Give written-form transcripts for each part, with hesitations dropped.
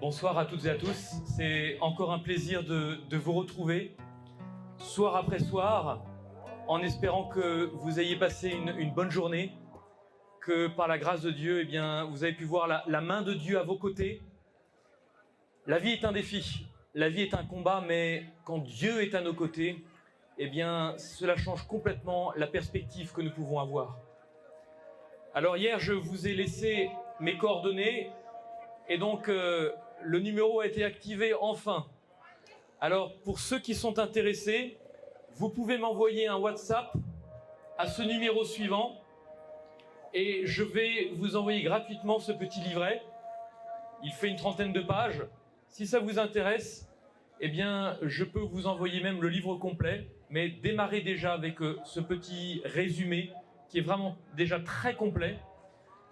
Bonsoir à toutes et à tous. C'est encore un plaisir de vous retrouver, soir après soir, en espérant que vous ayez passé une bonne journée, que par la grâce de Dieu, vous avez pu voir la main de Dieu à vos côtés. La vie est un défi, la vie est un combat, mais quand Dieu est à nos côtés, cela change complètement la perspective que nous pouvons avoir. Alors hier, je vous ai laissé mes coordonnées et donc le numéro a été activé enfin. Alors pour ceux qui sont intéressés, vous pouvez m'envoyer un WhatsApp à ce numéro suivant et je vais vous envoyer gratuitement ce petit livret. Il fait une 30aine de pages. Si ça vous intéresse, je peux vous envoyer même le livre complet, mais démarrez déjà avec ce petit résumé qui est vraiment déjà très complet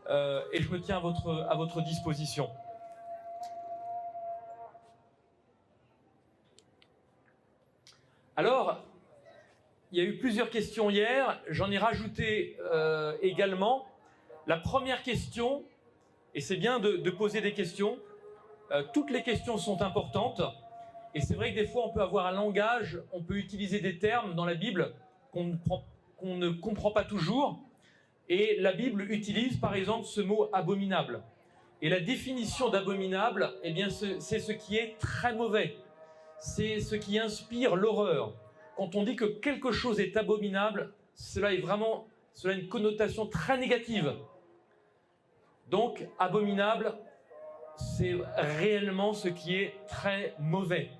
et je me tiens à votre disposition. Alors, il y a eu plusieurs questions hier, j'en ai rajouté également. La première question, et c'est bien de poser des questions, toutes les questions sont importantes, et c'est vrai que des fois on peut avoir un langage, on peut utiliser des termes dans la Bible qu'on ne comprend pas toujours, et la Bible utilise par exemple ce mot abominable. Et la définition d'abominable, c'est ce qui est très mauvais. C'est ce qui inspire l'horreur. Quand on dit que quelque chose est abominable, cela a une connotation très négative. Donc, abominable, c'est réellement ce qui est très mauvais.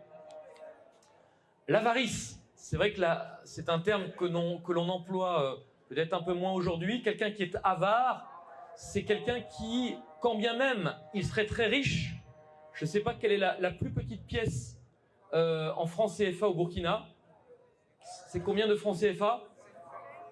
L'avarice, c'est vrai que c'est un terme que l'on emploie peut-être un peu moins aujourd'hui. Quelqu'un qui est avare, c'est quelqu'un qui, quand bien même il serait très riche, je ne sais pas quelle est la plus petite pièce en francs CFA au Burkina. C'est combien de francs CFA ?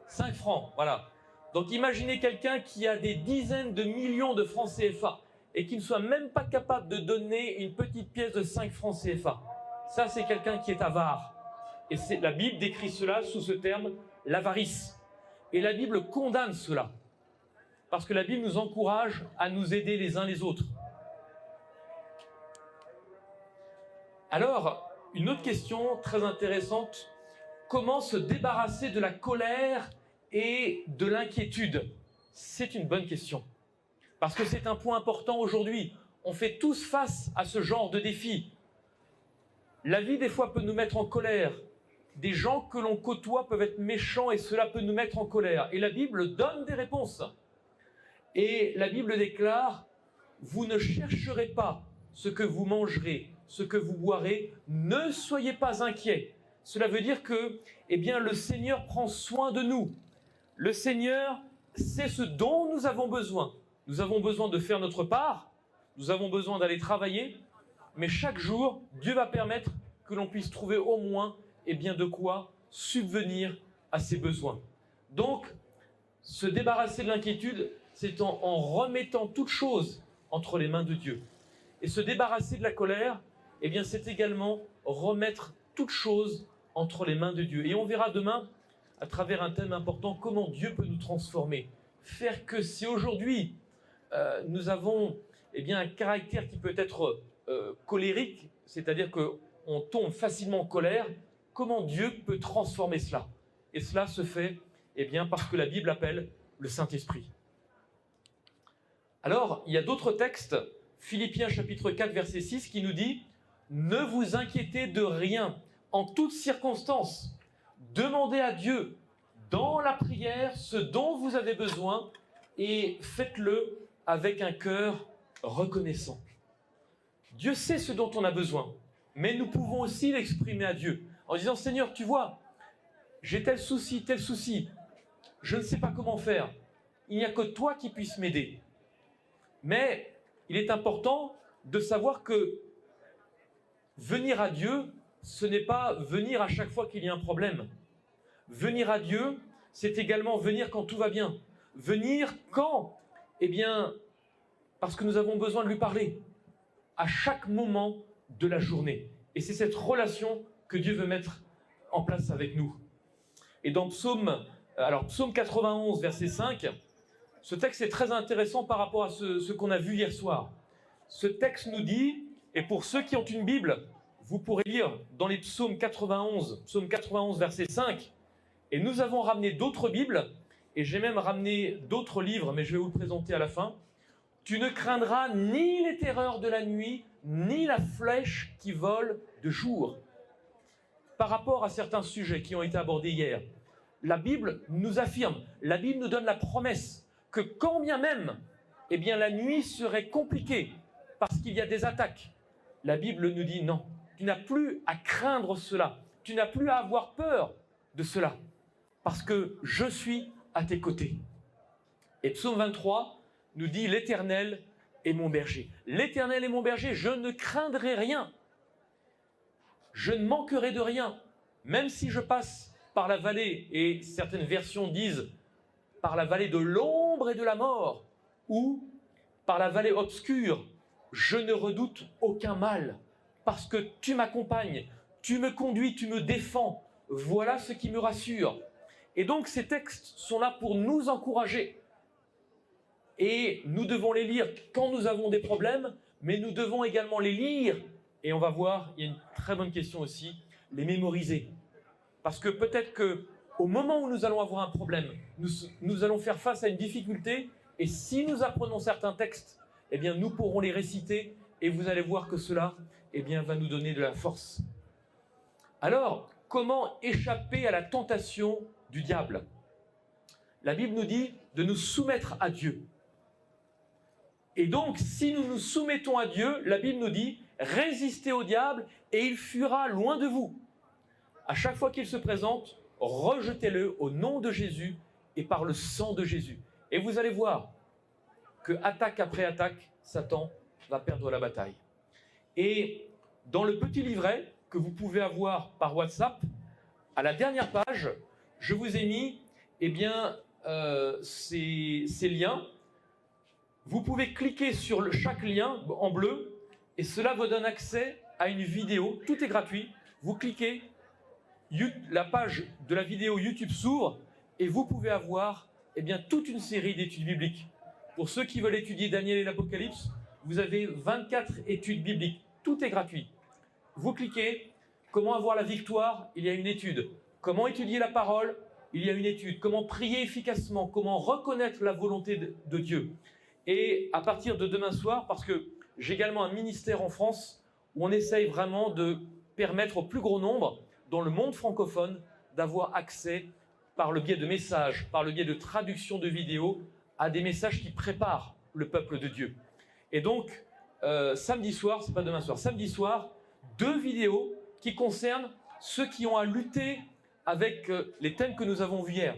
5 francs, voilà. Donc imaginez quelqu'un qui a des dizaines de millions de francs CFA et qui ne soit même pas capable de donner une petite pièce de 5 francs CFA. Ça, c'est quelqu'un qui est avare. Et la Bible décrit cela sous ce terme, l'avarice. Et la Bible condamne cela. Parce que la Bible nous encourage à nous aider les uns les autres. Alors, une autre question très intéressante, comment se débarrasser de la colère et de l'inquiétude? C'est une bonne question, parce que c'est un point important aujourd'hui. On fait tous face à ce genre de défi. La vie, des fois, peut nous mettre en colère. Des gens que l'on côtoie peuvent être méchants et cela peut nous mettre en colère. Et la Bible donne des réponses. Et la Bible déclare, « Vous ne chercherez pas ce que vous mangerez, ce que vous boirez, ne soyez pas inquiets. » Cela veut dire que, le Seigneur prend soin de nous. Le Seigneur sait ce dont nous avons besoin. Nous avons besoin de faire notre part, nous avons besoin d'aller travailler, mais chaque jour, Dieu va permettre que l'on puisse trouver au moins, de quoi subvenir à ses besoins. Donc, se débarrasser de l'inquiétude, c'est en remettant toute chose entre les mains de Dieu. Et se débarrasser de la colère, c'est également remettre toute chose entre les mains de Dieu. Et on verra demain, à travers un thème important, comment Dieu peut nous transformer. Faire que si aujourd'hui, nous avons un caractère qui peut être colérique, c'est-à-dire qu'on tombe facilement en colère, comment Dieu peut transformer cela. Et cela se fait parce que la Bible appelle le Saint-Esprit. Alors, il y a d'autres textes, Philippiens chapitre 4, verset 6, qui nous dit « Ne vous inquiétez de rien, en toutes circonstances, demandez à Dieu dans la prière ce dont vous avez besoin et faites-le avec un cœur reconnaissant. » Dieu sait ce dont on a besoin, mais nous pouvons aussi l'exprimer à Dieu en disant « Seigneur, tu vois, j'ai tel souci, je ne sais pas comment faire, il n'y a que toi qui puisses m'aider. » Mais il est important de savoir que venir à Dieu, ce n'est pas venir à chaque fois qu'il y a un problème. Venir à Dieu, c'est également venir quand tout va bien. Venir quand ? Parce que nous avons besoin de lui parler à chaque moment de la journée. Et c'est cette relation que Dieu veut mettre en place avec nous. Et dans Psaume 91, verset 5, ce texte est très intéressant par rapport à ce qu'on a vu hier soir. Ce texte nous dit Et pour ceux qui ont une Bible, vous pourrez lire dans les psaume 91 verset 5, et nous avons ramené d'autres Bibles, et j'ai même ramené d'autres livres, mais je vais vous le présenter à la fin. Tu ne craindras ni les terreurs de la nuit, ni la flèche qui vole de jour. Par rapport à certains sujets qui ont été abordés hier, la Bible nous affirme, la Bible nous donne la promesse que quand bien même, eh bien, la nuit serait compliquée parce qu'il y a des attaques, la Bible nous dit non, tu n'as plus à craindre cela, tu n'as plus à avoir peur de cela, parce que je suis à tes côtés. Et psaume 23 nous dit l'Éternel est mon berger. L'Éternel est mon berger, je ne craindrai rien. Je ne manquerai de rien, même si je passe par la vallée, et certaines versions disent par la vallée de l'ombre et de la mort, ou par la vallée obscure, je ne redoute aucun mal, parce que tu m'accompagnes, tu me conduis, tu me défends. Voilà ce qui me rassure. Et donc ces textes sont là pour nous encourager. Et nous devons les lire quand nous avons des problèmes, mais nous devons également les lire, et on va voir, il y a une très bonne question aussi, les mémoriser. Parce que peut-être qu'au moment où nous allons avoir un problème, nous allons faire face à une difficulté, et si nous apprenons certains textes, eh bien nous pourrons les réciter, et vous allez voir que cela eh bien, va nous donner de la force. Alors, comment échapper à la tentation du diable? La Bible nous dit de nous soumettre à Dieu. Et donc, si nous nous soumettons à Dieu, la Bible nous dit « Résistez au diable et il fuira loin de vous. À chaque fois qu'il se présente, rejetez-le au nom de Jésus et par le sang de Jésus. » Et vous allez voir que attaque après attaque, Satan va perdre la bataille. Et dans le petit livret que vous pouvez avoir par WhatsApp, à la dernière page, je vous ai mis eh bien, ces liens. Vous pouvez cliquer sur chaque lien en bleu et cela vous donne accès à une vidéo. Tout est gratuit. Vous cliquez, la page de la vidéo YouTube s'ouvre et vous pouvez avoir eh bien, toute une série d'études bibliques. Pour ceux qui veulent étudier Daniel et l'Apocalypse, vous avez 24 études bibliques. Tout est gratuit. Vous cliquez, comment avoir la victoire, il y a une étude. Comment étudier la parole, il y a une étude. Comment prier efficacement, comment reconnaître la volonté de Dieu. Et à partir de demain soir, parce que j'ai également un ministère en France où on essaye vraiment de permettre au plus grand nombre, dans le monde francophone, d'avoir accès par le biais de messages, par le biais de traduction de vidéos, à des messages qui préparent le peuple de Dieu. Et donc, samedi soir, c'est pas demain soir, samedi soir, 2 vidéos qui concernent ceux qui ont à lutter avec les thèmes que nous avons vus hier.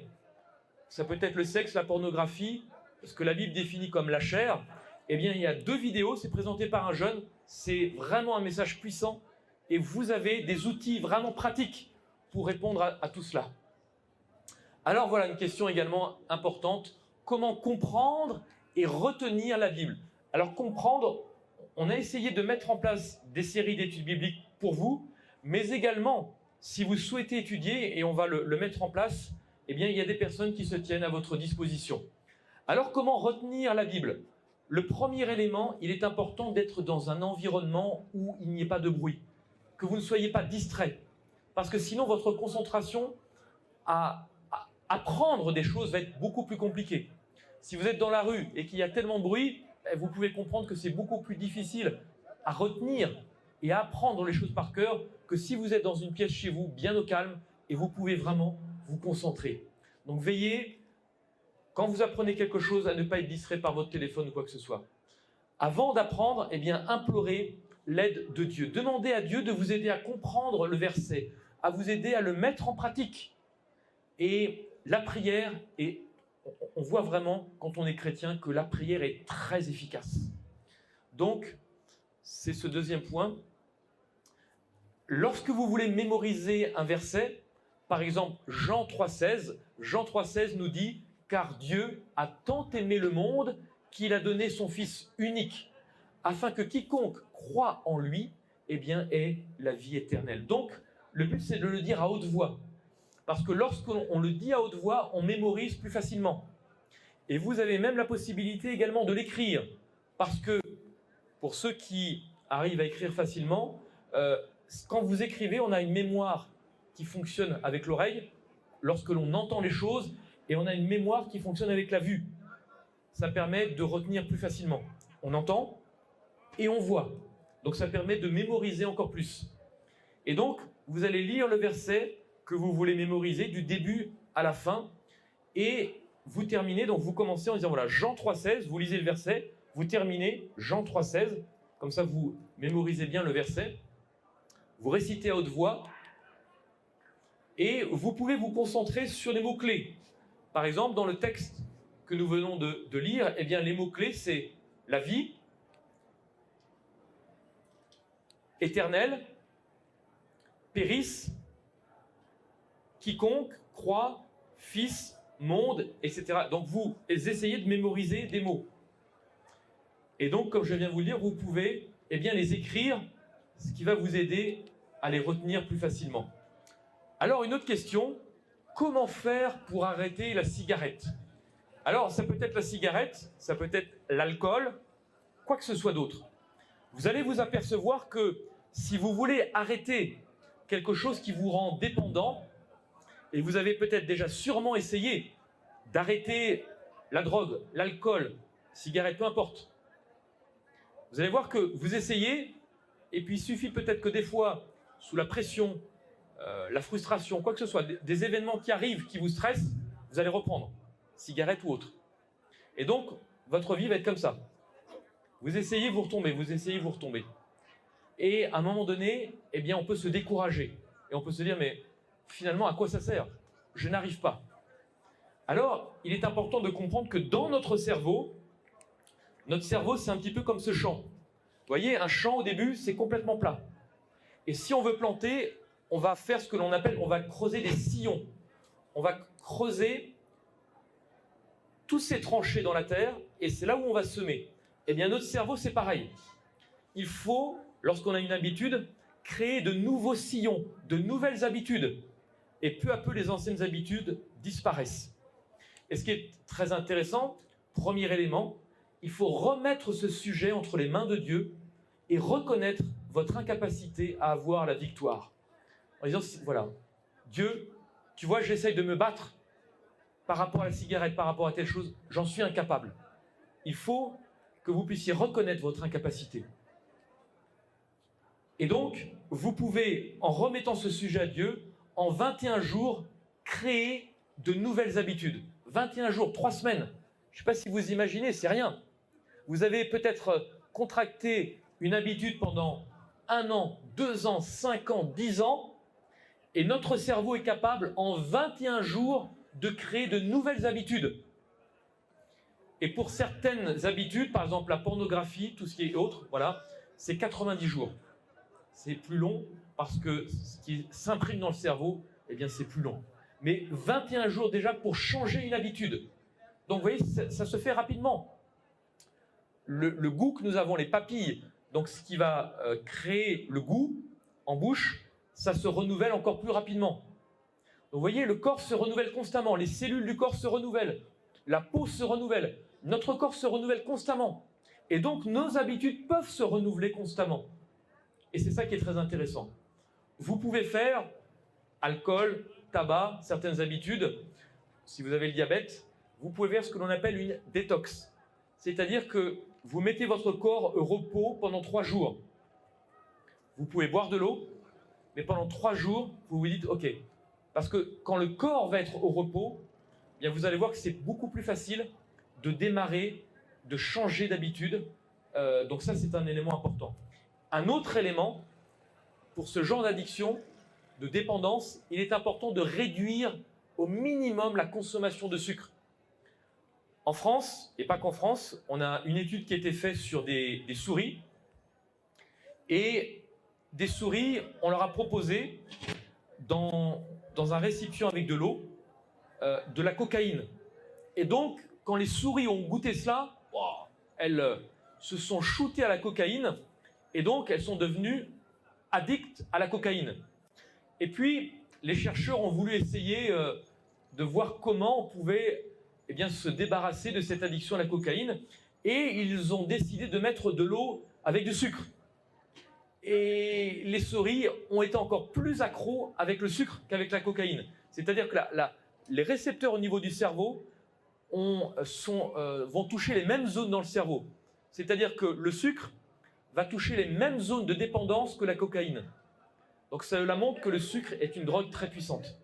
Ça peut être le sexe, la pornographie, ce que la Bible définit comme la chair. Eh bien, il y a 2 vidéos, c'est présenté par un jeune, c'est vraiment un message puissant et vous avez des outils vraiment pratiques pour répondre à tout cela. Alors voilà une question également importante, comment comprendre et retenir la Bible? Alors comprendre, on a essayé de mettre en place des séries d'études bibliques pour vous, mais également, si vous souhaitez étudier, et on va le mettre en place, eh bien, il y a des personnes qui se tiennent à votre disposition. Alors, comment retenir la Bible? Le premier élément, il est important d'être dans un environnement où il n'y ait pas de bruit, que vous ne soyez pas distrait, parce que sinon, votre concentration à apprendre des choses va être beaucoup plus compliquée. Si vous êtes dans la rue et qu'il y a tellement de bruit, vous pouvez comprendre que c'est beaucoup plus difficile à retenir et à apprendre les choses par cœur que si vous êtes dans une pièce chez vous, bien au calme, et vous pouvez vraiment vous concentrer. Donc veillez, quand vous apprenez quelque chose, à ne pas être distrait par votre téléphone ou quoi que ce soit. Avant d'apprendre, eh bien, implorez l'aide de Dieu. Demandez à Dieu de vous aider à comprendre le verset, à vous aider à le mettre en pratique. Et la prière, et on voit vraiment, quand on est chrétien, que la prière est très efficace. Donc, c'est ce deuxième point. Lorsque vous voulez mémoriser un verset, par exemple Jean 3,16, Jean 3,16 nous dit « Car Dieu a tant aimé le monde qu'il a donné son Fils unique, afin que quiconque croit en lui eh bien, ait la vie éternelle. » Donc, le but, c'est de le dire à haute voix. Parce que lorsqu'on le dit à haute voix, on mémorise plus facilement. Et vous avez même la possibilité également de l'écrire. Parce que, pour ceux qui arrivent à écrire facilement. Quand vous écrivez, on a une mémoire qui fonctionne avec l'oreille lorsque l'on entend les choses, et on a une mémoire qui fonctionne avec la vue. Ça permet de retenir plus facilement. On entend et on voit. Donc ça permet de mémoriser encore plus. Et donc, vous allez lire le verset que vous voulez mémoriser du début à la fin, et vous terminez, donc vous commencez en disant, voilà, Jean 3,16, vous lisez le verset, vous terminez Jean 3,16, comme ça vous mémorisez bien le verset, vous récitez à haute voix, et vous pouvez vous concentrer sur les mots-clés. Par exemple, dans le texte que nous venons de lire, eh bien, les mots-clés, c'est la vie, éternelle, péris, quiconque, croit, fils, monde, etc. Donc vous essayez de mémoriser des mots. Et donc, comme je viens de vous le dire, vous pouvez bien les écrire, ce qui va vous aider à les retenir plus facilement. Alors, une autre question, comment faire pour arrêter la cigarette? Alors, ça peut être la cigarette, ça peut être l'alcool, quoi que ce soit d'autre. Vous allez vous apercevoir que si vous voulez arrêter quelque chose qui vous rend dépendant, et vous avez peut-être déjà sûrement essayé d'arrêter la drogue, l'alcool, cigarette, peu importe. Vous allez voir que vous essayez, et puis il suffit peut-être que des fois, sous la pression, la frustration, quoi que ce soit, des événements qui arrivent, qui vous stressent, vous allez reprendre, cigarette ou autre. Et donc, votre vie va être comme ça. Vous essayez, vous retombez, vous essayez, vous retombez. Et à un moment donné, eh bien, on peut se décourager. Et on peut se dire, mais finalement, à quoi ça sert? Je n'arrive pas. Alors, il est important de comprendre que dans notre cerveau, c'est un petit peu comme ce champ. Vous voyez, un champ, au début, c'est complètement plat. Et si on veut planter, on va faire ce que l'on appelle, on va creuser des sillons. On va creuser tous ces tranchées dans la terre, et c'est là où on va semer. Eh bien, notre cerveau, c'est pareil. Il faut, lorsqu'on a une habitude, créer de nouveaux sillons, de nouvelles habitudes. Et peu à peu, les anciennes habitudes disparaissent. Et ce qui est très intéressant, premier élément, il faut remettre ce sujet entre les mains de Dieu et reconnaître votre incapacité à avoir la victoire. En disant, voilà, Dieu, tu vois, j'essaye de me battre par rapport à la cigarette, par rapport à telle chose, j'en suis incapable. Il faut que vous puissiez reconnaître votre incapacité. Et donc, vous pouvez, en remettant ce sujet à Dieu, en 21 jours, créer de nouvelles habitudes. 21 jours, 3 semaines. Je ne sais pas si vous imaginez, c'est rien. Vous avez peut-être contracté une habitude pendant 1 an, 2 ans, 5 ans, 10 ans, et notre cerveau est capable, en 21 jours, de créer de nouvelles habitudes. Et pour certaines habitudes, par exemple la pornographie, tout ce qui est autre, voilà, c'est 90 jours. C'est plus long parce que ce qui s'imprime dans le cerveau, eh bien c'est plus long. Mais 21 jours déjà pour changer une habitude. Donc vous voyez, ça se fait rapidement. Le goût que nous avons, les papilles, donc ce qui va créer le goût en bouche, ça se renouvelle encore plus rapidement. Donc vous voyez, le corps se renouvelle constamment, les cellules du corps se renouvellent, la peau se renouvelle, notre corps se renouvelle constamment. Et donc nos habitudes peuvent se renouveler constamment. Et c'est ça qui est très intéressant. Vous pouvez faire alcool, tabac, certaines habitudes. Si vous avez le diabète, vous pouvez faire ce que l'on appelle une détox. C'est-à-dire que vous mettez votre corps au repos pendant 3 jours. Vous pouvez boire de l'eau, mais pendant 3 jours, vous vous dites « Ok ». Parce que quand le corps va être au repos, eh bien vous allez voir que c'est beaucoup plus facile de démarrer, de changer d'habitude. Donc ça, c'est un élément important. Un autre élément, pour ce genre d'addiction, de dépendance, il est important de réduire au minimum la consommation de sucre. En France, et pas qu'en France, on a une étude qui a été faite sur des souris. Et des souris, on leur a proposé, dans un récipient avec de l'eau, de la cocaïne. Et donc, quand les souris ont goûté cela, wow, elles se sont shootées à la cocaïne, et donc elles sont devenues addictes à la cocaïne. Et puis, les chercheurs ont voulu essayer de voir comment on pouvait se débarrasser de cette addiction à la cocaïne, et ils ont décidé de mettre de l'eau avec du sucre. Et les souris ont été encore plus accros avec le sucre qu'avec la cocaïne. C'est-à-dire que les récepteurs au niveau du cerveau vont toucher les mêmes zones dans le cerveau. C'est-à-dire que le sucre va toucher les mêmes zones de dépendance que la cocaïne. Donc cela montre que le sucre est une drogue très puissante.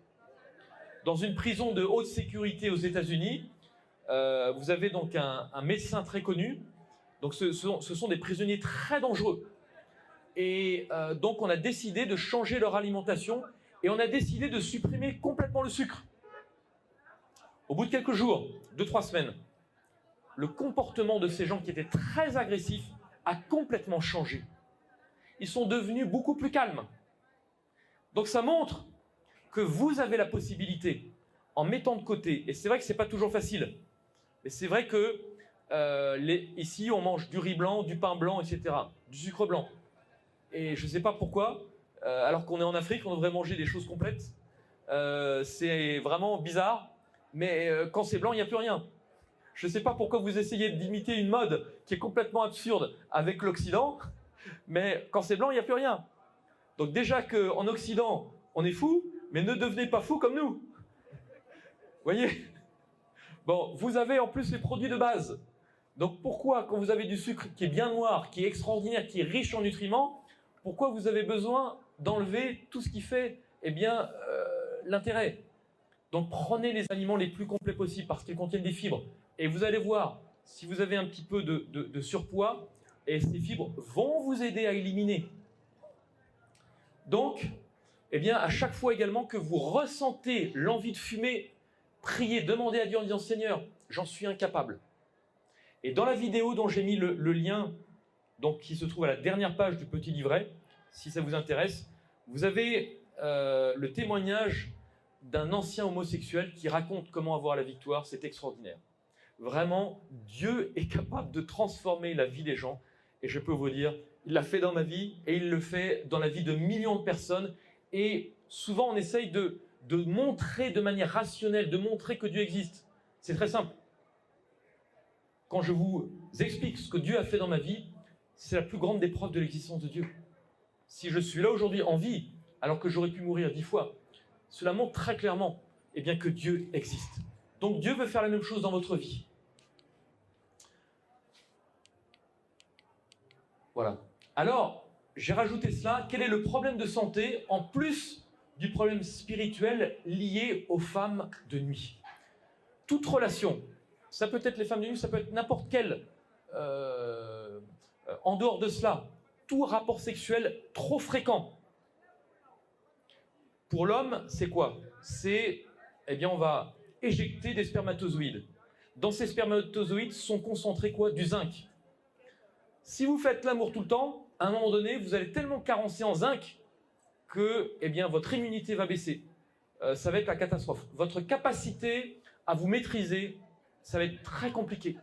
Dans une prison de haute sécurité aux États-Unis, vous avez donc un médecin très connu. Donc ce sont des prisonniers très dangereux. Et donc on a décidé de changer leur alimentation et on a décidé de supprimer complètement le sucre. Au bout de quelques jours, 2-3 semaines, le comportement de ces gens qui étaient très agressifs a complètement changé. Ils sont devenus beaucoup plus calmes. Donc ça montre que vous avez la possibilité, en mettant de côté, et c'est vrai que ce n'est pas toujours facile, mais c'est vrai que ici on mange du riz blanc, du pain blanc, etc., du sucre blanc. Et je ne sais pas pourquoi, alors qu'on est en Afrique, on devrait manger des choses complètes. C'est vraiment bizarre, mais quand c'est blanc, il n'y a plus rien. Je ne sais pas pourquoi vous essayez d'imiter une mode qui est complètement absurde avec l'Occident, mais quand c'est blanc, il n'y a plus rien. Donc déjà qu'en Occident, on est fou, mais ne devenez pas fou comme nous. Vous voyez? Bon, vous avez en plus les produits de base. Donc pourquoi, quand vous avez du sucre qui est bien noir, qui est extraordinaire, qui est riche en nutriments, pourquoi vous avez besoin d'enlever tout ce qui fait l'intérêt? Donc prenez les aliments les plus complets possibles parce qu'ils contiennent des fibres. Et vous allez voir, si vous avez un petit peu de surpoids, et ces fibres vont vous aider à éliminer. Donc, à chaque fois également que vous ressentez l'envie de fumer, priez, demandez à Dieu en disant « Seigneur, j'en suis incapable ». Et dans la vidéo dont j'ai mis le lien, donc qui se trouve à la dernière page du petit livret, si ça vous intéresse, vous avez le témoignage d'un ancien homosexuel qui raconte comment avoir la victoire. C'est extraordinaire. Vraiment, Dieu est capable de transformer la vie des gens. Et je peux vous dire, il l'a fait dans ma vie et il le fait dans la vie de millions de personnes. Et souvent, on essaye de montrer de manière rationnelle, de montrer que Dieu existe. C'est très simple. Quand je vous explique ce que Dieu a fait dans ma vie, c'est la plus grande des preuves de l'existence de Dieu. Si je suis là aujourd'hui en vie, alors que j'aurais pu mourir 10 fois, cela montre très clairement que Dieu existe. Donc Dieu veut faire la même chose dans votre vie. Voilà. Alors, j'ai rajouté cela. Quel est le problème de santé en plus du problème spirituel lié aux femmes de nuit? Toute relation, ça peut être les femmes de nuit, ça peut être n'importe quelle. En dehors de cela, tout rapport sexuel trop fréquent. Pour l'homme, c'est quoi? C'est, on va éjecter des spermatozoïdes. Dans ces spermatozoïdes sont concentrés quoi? Du zinc. Si vous faites l'amour tout le temps, à un moment donné, vous allez tellement carencer en zinc que votre immunité va baisser. Ça va être la catastrophe. Votre capacité à vous maîtriser, ça va être très compliqué.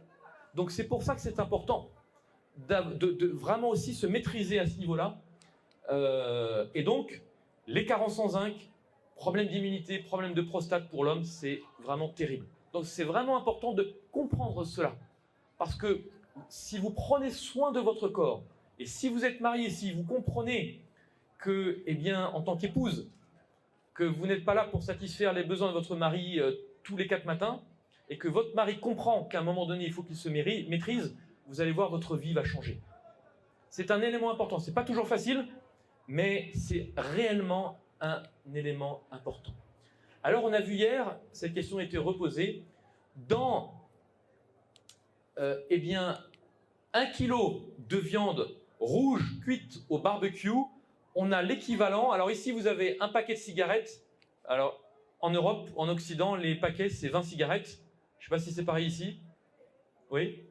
Donc c'est pour ça que c'est important de vraiment aussi se maîtriser à ce niveau-là. Et donc, les carences en zinc, problème d'immunité, problème de prostate pour l'homme, c'est vraiment terrible. Donc c'est vraiment important de comprendre cela. Parce que si vous prenez soin de votre corps, et si vous êtes marié, si vous comprenez que, en tant qu'épouse, que vous n'êtes pas là pour satisfaire les besoins de votre mari tous les 4 matins, et que votre mari comprend qu'à un moment donné, il faut qu'il se maîtrise, vous allez voir, votre vie va changer. C'est un élément important. Ce n'est pas toujours facile, mais c'est réellement un élément important. Alors, on a vu hier, cette question a été reposée, dans 1 kilo de viande rouge cuite au barbecue, on a l'équivalent. Alors ici, vous avez un paquet de cigarettes. Alors, en Europe, en Occident, les paquets, c'est 20 cigarettes. Je ne sais pas si c'est pareil ici. Oui?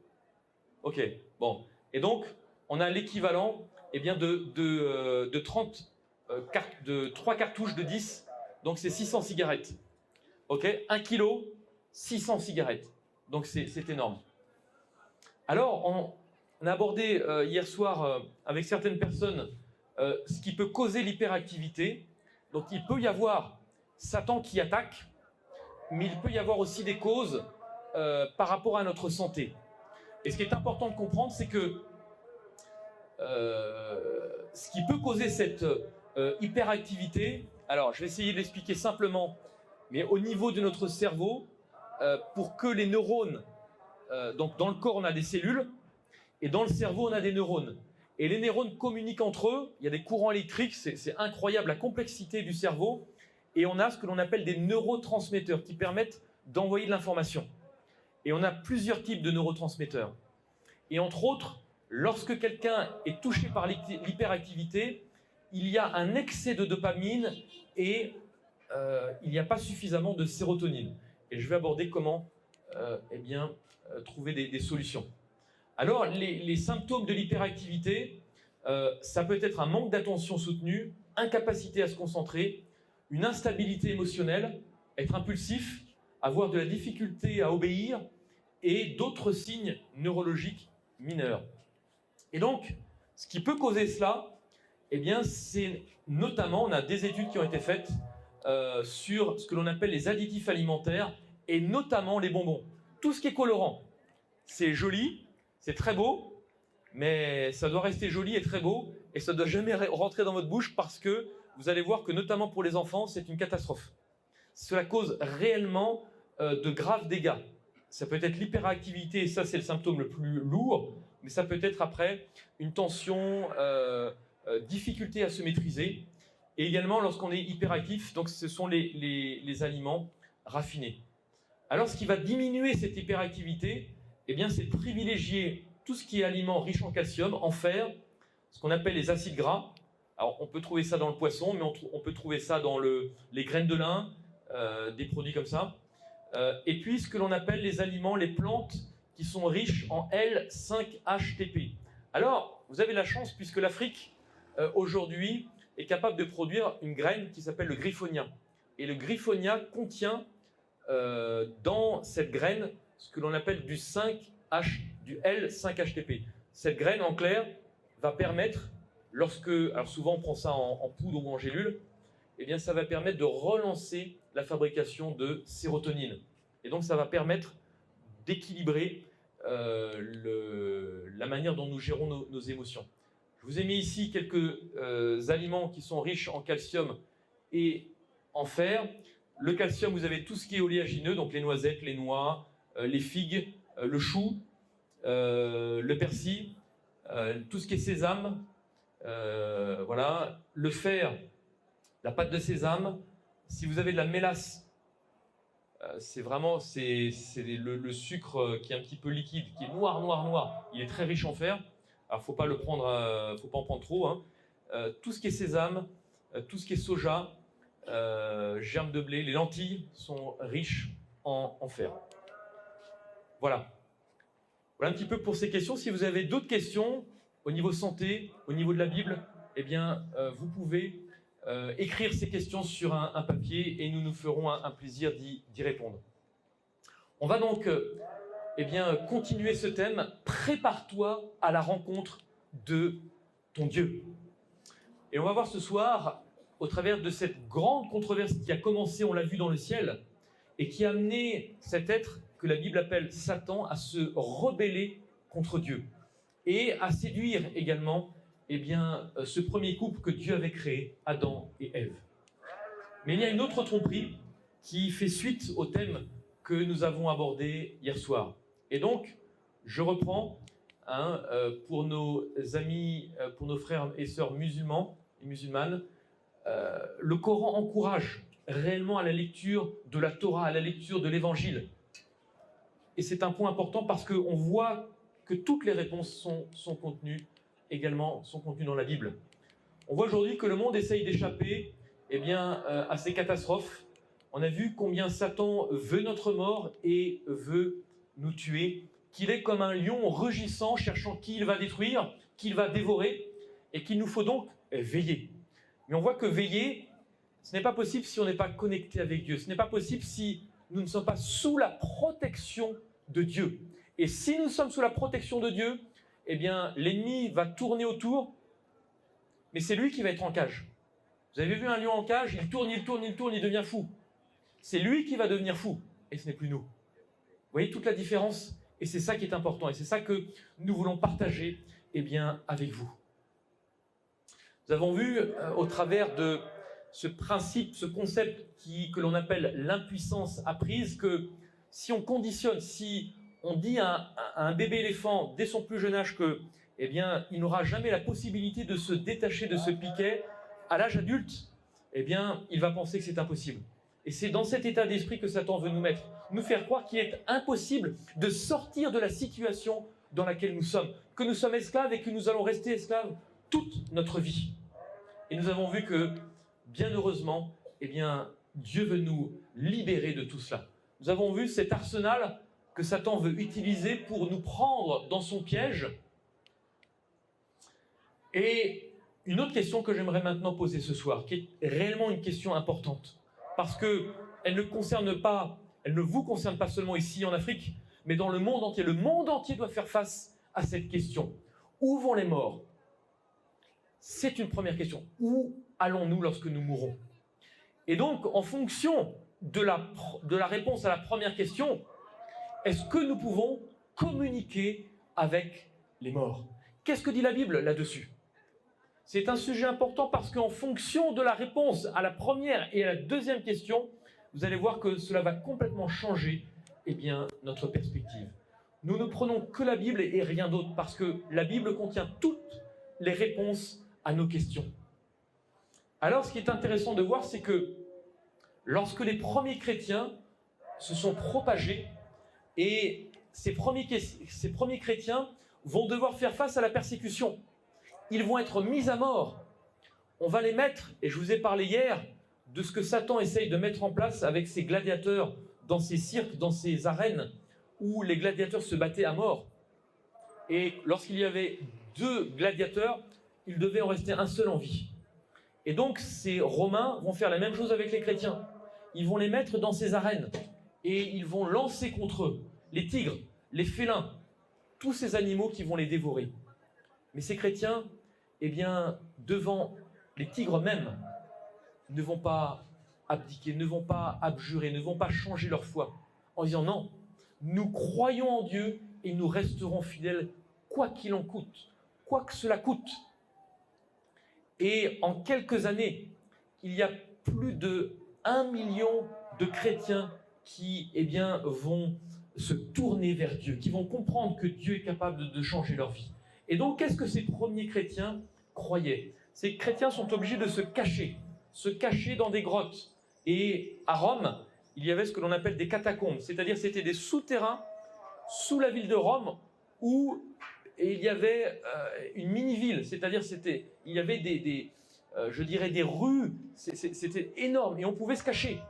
Ok, bon. Et donc, on a l'équivalent de 3 cartouches de 10. Donc, c'est 600 cigarettes. Ok? 1 kilo, 600 cigarettes. Donc, c'est énorme. Alors, on a abordé hier soir avec certaines personnes ce qui peut causer l'hyperactivité. Donc, il peut y avoir Satan qui attaque, mais il peut y avoir aussi des causes par rapport à notre santé. Et ce qui est important de comprendre, c'est que ce qui peut causer cette hyperactivité, alors je vais essayer de l'expliquer simplement, mais au niveau de notre cerveau, pour que les neurones, donc dans le corps on a des cellules, et dans le cerveau on a des neurones. Et les neurones communiquent entre eux, il y a des courants électriques, c'est incroyable la complexité du cerveau, et on a ce que l'on appelle des neurotransmetteurs qui permettent d'envoyer de l'information. Et on a plusieurs types de neurotransmetteurs. Et entre autres, lorsque quelqu'un est touché par l'hyperactivité, il y a un excès de dopamine et il n'y a pas suffisamment de sérotonine. Et je vais aborder comment trouver des solutions. Alors, les symptômes de l'hyperactivité, ça peut être un manque d'attention soutenue, incapacité à se concentrer, une instabilité émotionnelle, être impulsif, avoir de la difficulté à obéir et d'autres signes neurologiques mineurs. Et donc, ce qui peut causer cela, eh bien, c'est notamment, on a des études qui ont été faites sur ce que l'on appelle les additifs alimentaires et notamment les bonbons. Tout ce qui est colorant, c'est joli, c'est très beau, mais ça doit rester joli et très beau et ça ne doit jamais rentrer dans votre bouche parce que vous allez voir que notamment pour les enfants, c'est une catastrophe. Cela cause réellement de graves dégâts. Ça peut être l'hyperactivité, et ça c'est le symptôme le plus lourd, mais ça peut être après une tension, difficulté à se maîtriser, et également lorsqu'on est hyperactif, donc ce sont les aliments raffinés. Alors ce qui va diminuer cette hyperactivité, eh bien c'est de privilégier tout ce qui est aliments riches en calcium, en fer, ce qu'on appelle les acides gras. Alors on peut trouver ça dans le poisson, mais on peut trouver ça dans les graines de lin, des produits comme ça. Et puis ce que l'on appelle les aliments, les plantes qui sont riches en L5-HTP. Alors, vous avez la chance puisque l'Afrique, aujourd'hui, est capable de produire une graine qui s'appelle le griffonia. Et le griffonia contient dans cette graine ce que l'on appelle du L5-HTP. Cette graine, en clair, va permettre, alors souvent on prend ça en poudre ou en gélule, eh bien ça va permettre de relancer la fabrication de sérotonine. Et donc ça va permettre d'équilibrer la manière dont nous gérons nos émotions. Je vous ai mis ici quelques aliments qui sont riches en calcium et en fer. Le calcium, vous avez tout ce qui est oléagineux, donc les noisettes, les noix, les figues, le chou, le persil, tout ce qui est sésame, voilà. Le fer, la pâte de sésame. Si vous avez de la mélasse, c'est vraiment le sucre qui est un petit peu liquide, qui est noir. Il est très riche en fer. Alors faut pas en prendre trop. Hein. Tout ce qui est sésame, tout ce qui est soja, germes de blé, les lentilles sont riches en fer. Voilà. Voilà un petit peu pour ces questions. Si vous avez d'autres questions au niveau santé, au niveau de la Bible, eh bien, vous pouvez écrire ces questions sur un papier et nous nous ferons un plaisir d'y répondre. On va donc continuer ce thème. Prépare-toi à la rencontre de ton Dieu. Et on va voir ce soir, au travers de cette grande controverse qui a commencé, on l'a vu dans le ciel, et qui a amené cet être que la Bible appelle Satan à se rebeller contre Dieu et à séduire également ce premier couple que Dieu avait créé, Adam et Ève. Mais il y a une autre tromperie qui fait suite au thème que nous avons abordé hier soir. Et donc, je reprends pour nos amis, pour nos frères et sœurs musulmans et musulmanes, le Coran encourage réellement à la lecture de la Torah, à la lecture de l'Évangile. Et c'est un point important parce qu'on voit que toutes les réponses sont contenues dans la Bible. On voit aujourd'hui que le monde essaye d'échapper à ces catastrophes. On a vu combien Satan veut notre mort et veut nous tuer, qu'il est comme un lion rugissant, cherchant qui il va détruire, qui il va dévorer, et qu'il nous faut donc veiller. Mais on voit que veiller, ce n'est pas possible si on n'est pas connecté avec Dieu. Ce n'est pas possible si nous ne sommes pas sous la protection de Dieu. Et si nous sommes sous la protection de Dieu, eh bien, l'ennemi va tourner autour, mais c'est lui qui va être en cage. Vous avez vu un lion en cage, il tourne, il devient fou. C'est lui qui va devenir fou, et ce n'est plus nous. Vous voyez toute la différence? Et c'est ça qui est important, et c'est ça que nous voulons partager avec vous. Nous avons vu au travers de ce principe, ce concept que l'on appelle l'impuissance apprise, que si on conditionne, si on dit à un bébé éléphant dès son plus jeune âge que, eh bien, il n'aura jamais la possibilité de se détacher de ce piquet, à l'âge adulte, eh bien, il va penser que c'est impossible. Et c'est dans cet état d'esprit que Satan veut nous mettre, nous faire croire qu'il est impossible de sortir de la situation dans laquelle nous sommes, que nous sommes esclaves et que nous allons rester esclaves toute notre vie. Et nous avons vu que, bien heureusement, eh bien, Dieu veut nous libérer de tout cela. Nous avons vu cet arsenal que Satan veut utiliser pour nous prendre dans son piège. Et une autre question que j'aimerais maintenant poser ce soir, qui est réellement une question importante, parce qu'elle ne vous concerne pas seulement ici en Afrique, mais dans le monde entier. Le monde entier doit faire face à cette question. Où vont les morts? C'est une première question. Où allons-nous lorsque nous mourrons? Et donc, en fonction de la réponse à la première question, est-ce que nous pouvons communiquer avec les morts? Qu'est-ce que dit la Bible là-dessus? C'est un sujet important parce qu'en fonction de la réponse à la première et à la deuxième question, vous allez voir que cela va complètement changer notre perspective. Nous ne prenons que la Bible et rien d'autre parce que la Bible contient toutes les réponses à nos questions. Alors, ce qui est intéressant de voir, c'est que lorsque les premiers chrétiens se sont propagés, et ces premiers chrétiens vont devoir faire face à la persécution, ils vont être mis à mort. On va les mettre, et je vous ai parlé hier de ce que Satan essaye de mettre en place avec ses gladiateurs dans ses cirques, dans ses arènes, où les gladiateurs se battaient à mort. Et lorsqu'il y avait 2 gladiateurs, il devait en rester un seul en vie. Et donc, ces Romains vont faire la même chose avec les chrétiens. Ils vont les mettre dans ces arènes et ils vont lancer contre eux les tigres, les félins, tous ces animaux qui vont les dévorer. Mais ces chrétiens, devant les tigres même, ne vont pas abdiquer, ne vont pas abjurer, ne vont pas changer leur foi en disant non, nous croyons en Dieu et nous resterons fidèles quoi qu'il en coûte, quoi que cela coûte. Et en quelques années, il y a plus de 1 million de chrétiens qui vont se tourner vers Dieu, qui vont comprendre que Dieu est capable de changer leur vie. Et donc, qu'est-ce que ces premiers chrétiens croyaient? Ces chrétiens sont obligés de se cacher dans des grottes. Et à Rome, il y avait ce que l'on appelle des catacombes, c'est-à-dire c'était des souterrains sous la ville de Rome où il y avait une mini-ville, c'est-à-dire il y avait des rues, c'était énorme et on pouvait se cacher.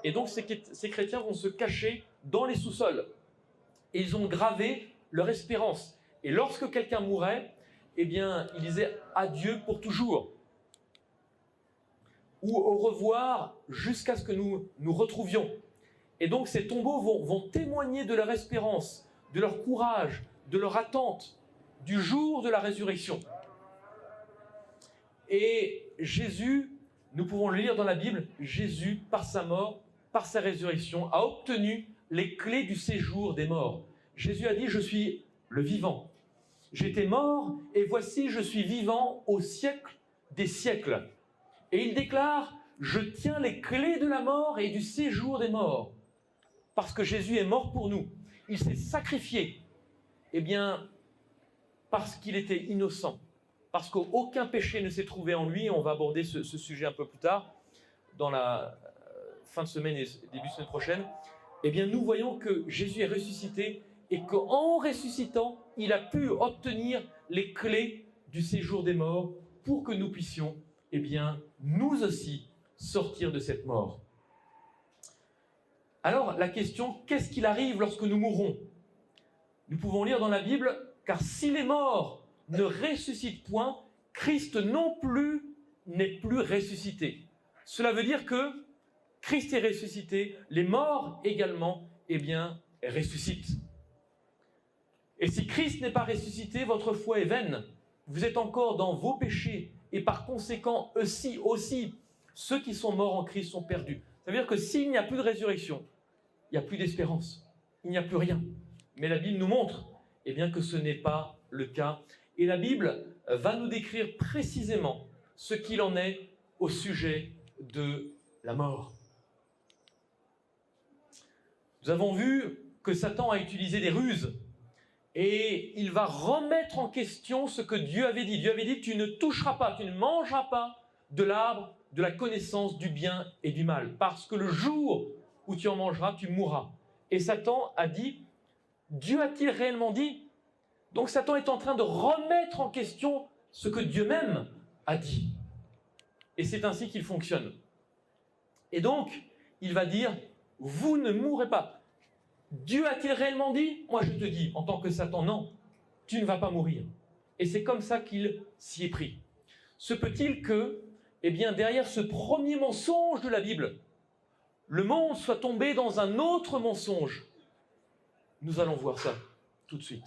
Et donc ces chrétiens vont se cacher dans les sous-sols. Et ils ont gravé leur espérance. Et lorsque quelqu'un mourait, ils disaient adieu pour toujours. Ou au revoir jusqu'à ce que nous nous retrouvions. Et donc ces tombeaux vont témoigner de leur espérance, de leur courage, de leur attente, du jour de la résurrection. Et Jésus, nous pouvons le lire dans la Bible, Jésus, par sa mort, par sa résurrection, a obtenu les clés du séjour des morts. Jésus a dit, je suis le vivant. J'étais mort et voici, je suis vivant au siècle des siècles. Et il déclare, je tiens les clés de la mort et du séjour des morts. Parce que Jésus est mort pour nous. Il s'est sacrifié. Parce qu'il était innocent. Parce qu'aucun péché ne s'est trouvé en lui. On va aborder ce sujet un peu plus tard, dans la fin de semaine et début de semaine prochaine. Nous voyons que Jésus est ressuscité et qu'en ressuscitant, il a pu obtenir les clés du séjour des morts pour que nous puissions, nous aussi, sortir de cette mort. Alors, la question, qu'est-ce qu'il arrive lorsque nous mourrons? Nous pouvons lire dans la Bible, car si les morts ne ressuscitent point, Christ non plus n'est plus ressuscité. Cela veut dire que Christ est ressuscité, les morts également, ressuscitent. Et si Christ n'est pas ressuscité, votre foi est vaine. Vous êtes encore dans vos péchés et par conséquent, aussi, ceux qui sont morts en Christ sont perdus. Ça veut dire que s'il n'y a plus de résurrection, il n'y a plus d'espérance, il n'y a plus rien. Mais la Bible nous montre que ce n'est pas le cas. Et la Bible va nous décrire précisément ce qu'il en est au sujet de la mort. Nous avons vu que Satan a utilisé des ruses et il va remettre en question ce que Dieu avait dit. Dieu avait dit, tu ne toucheras pas, tu ne mangeras pas de l'arbre de la connaissance du bien et du mal, parce que le jour où tu en mangeras, tu mourras. Et Satan a dit, Dieu a-t-il réellement dit? Donc Satan est en train de remettre en question ce que Dieu même a dit. Et c'est ainsi qu'il fonctionne. Et donc, il va dire, vous ne mourrez pas. Dieu a-t-il réellement dit? Moi je te dis, en tant que Satan, non, tu ne vas pas mourir. Et c'est comme ça qu'il s'y est pris. Se peut-il que, eh bien, derrière ce premier mensonge de la Bible, le monde soit tombé dans un autre mensonge? Nous allons voir ça tout de suite.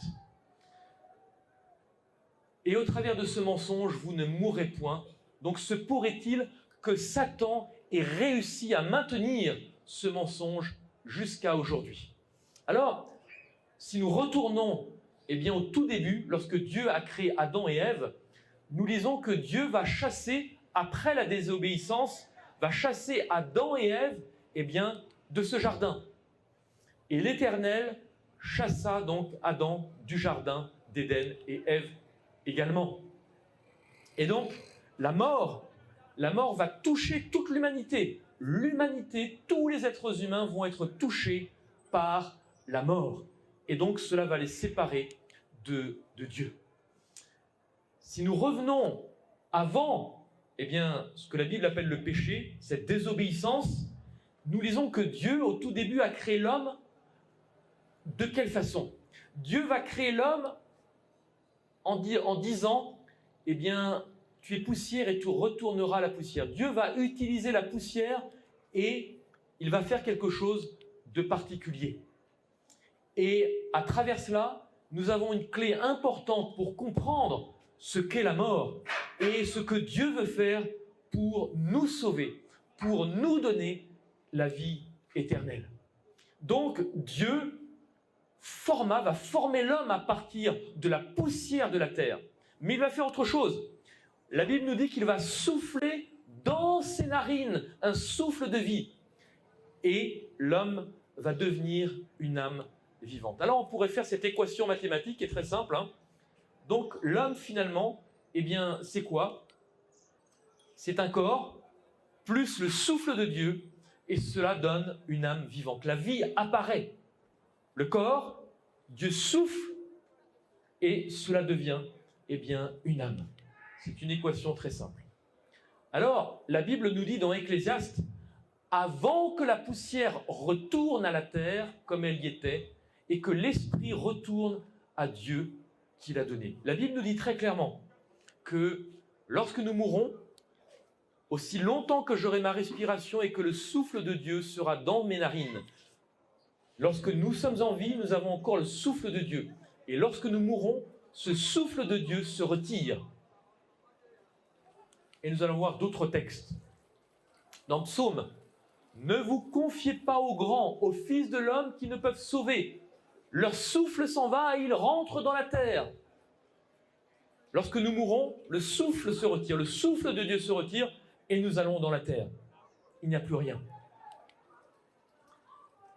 Et au travers de ce mensonge, vous ne mourrez point. Donc se pourrait-il que Satan ait réussi à maintenir ce mensonge jusqu'à aujourd'hui? Alors, si nous retournons eh bien, au tout début, lorsque Dieu a créé Adam et Ève, nous lisons que Dieu va chasser, après la désobéissance, va chasser Adam et Ève eh bien, de ce jardin. Et l'Éternel chassa donc Adam du jardin d'Éden et Ève également. Et donc, la mort va toucher toute l'humanité. L'humanité, tous les êtres humains vont être touchés par la mort. Et donc, cela va les séparer de Dieu. Si nous revenons avant, eh bien, ce que la Bible appelle le péché, cette désobéissance, nous lisons que Dieu, au tout début, a créé l'homme. De quelle façon? Dieu va créer l'homme en disant, eh bien, tu es poussière et tu retourneras à la poussière. Dieu va utiliser la poussière et il va faire quelque chose de particulier. Et à travers cela, nous avons une clé importante pour comprendre ce qu'est la mort et ce que Dieu veut faire pour nous sauver, pour nous donner la vie éternelle. Donc Dieu va former l'homme à partir de la poussière de la terre. Mais il va faire autre chose. La Bible nous dit qu'il va souffler dans ses narines un souffle de vie. Et l'homme va devenir une âme vivante. Alors on pourrait faire cette équation mathématique qui est très simple. Donc l'homme finalement, eh bien c'est quoi? C'est un corps plus le souffle de Dieu et cela donne une âme vivante. La vie apparaît. Le corps, Dieu souffle et cela devient eh bien une âme. C'est une équation très simple. Alors la Bible nous dit dans Ecclésiaste, avant que la poussière retourne à la terre comme elle y était, et que l'esprit retourne à Dieu qui l'a donné. La Bible nous dit très clairement que lorsque nous mourrons, aussi longtemps que j'aurai ma respiration et que le souffle de Dieu sera dans mes narines, lorsque nous sommes en vie, nous avons encore le souffle de Dieu. Et lorsque nous mourrons, ce souffle de Dieu se retire. Et nous allons voir d'autres textes. Dans Psaume, ne vous confiez pas aux grands, aux fils de l'homme qui ne peuvent sauver. Leur souffle s'en va et ils rentrent dans la terre. Lorsque nous mourrons, le souffle se retire, le souffle de Dieu se retire et nous allons dans la terre. Il n'y a plus rien.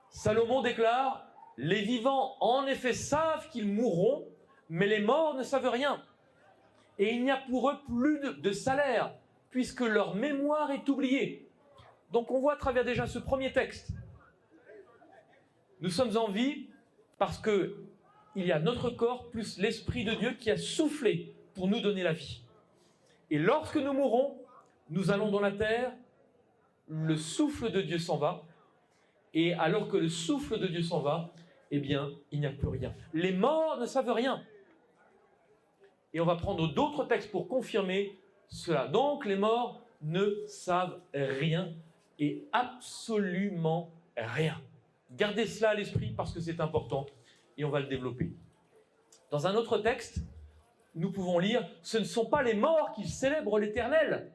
Salomon déclare, les vivants en effet savent qu'ils mourront, mais les morts ne savent rien. Et il n'y a pour eux plus de salaire, puisque leur mémoire est oubliée. Donc on voit à travers déjà ce premier texte. Nous sommes en vie parce qu'il y a notre corps plus l'Esprit de Dieu qui a soufflé pour nous donner la vie. Et lorsque nous mourrons, nous allons dans la terre, le souffle de Dieu s'en va, et alors que le souffle de Dieu s'en va, eh bien, il n'y a plus rien. Les morts ne savent rien. Et on va prendre d'autres textes pour confirmer cela. Donc les morts ne savent rien et absolument rien. Gardez cela à l'esprit parce que c'est important et on va le développer. Dans un autre texte, nous pouvons lire « Ce ne sont pas les morts qui célèbrent l'Éternel,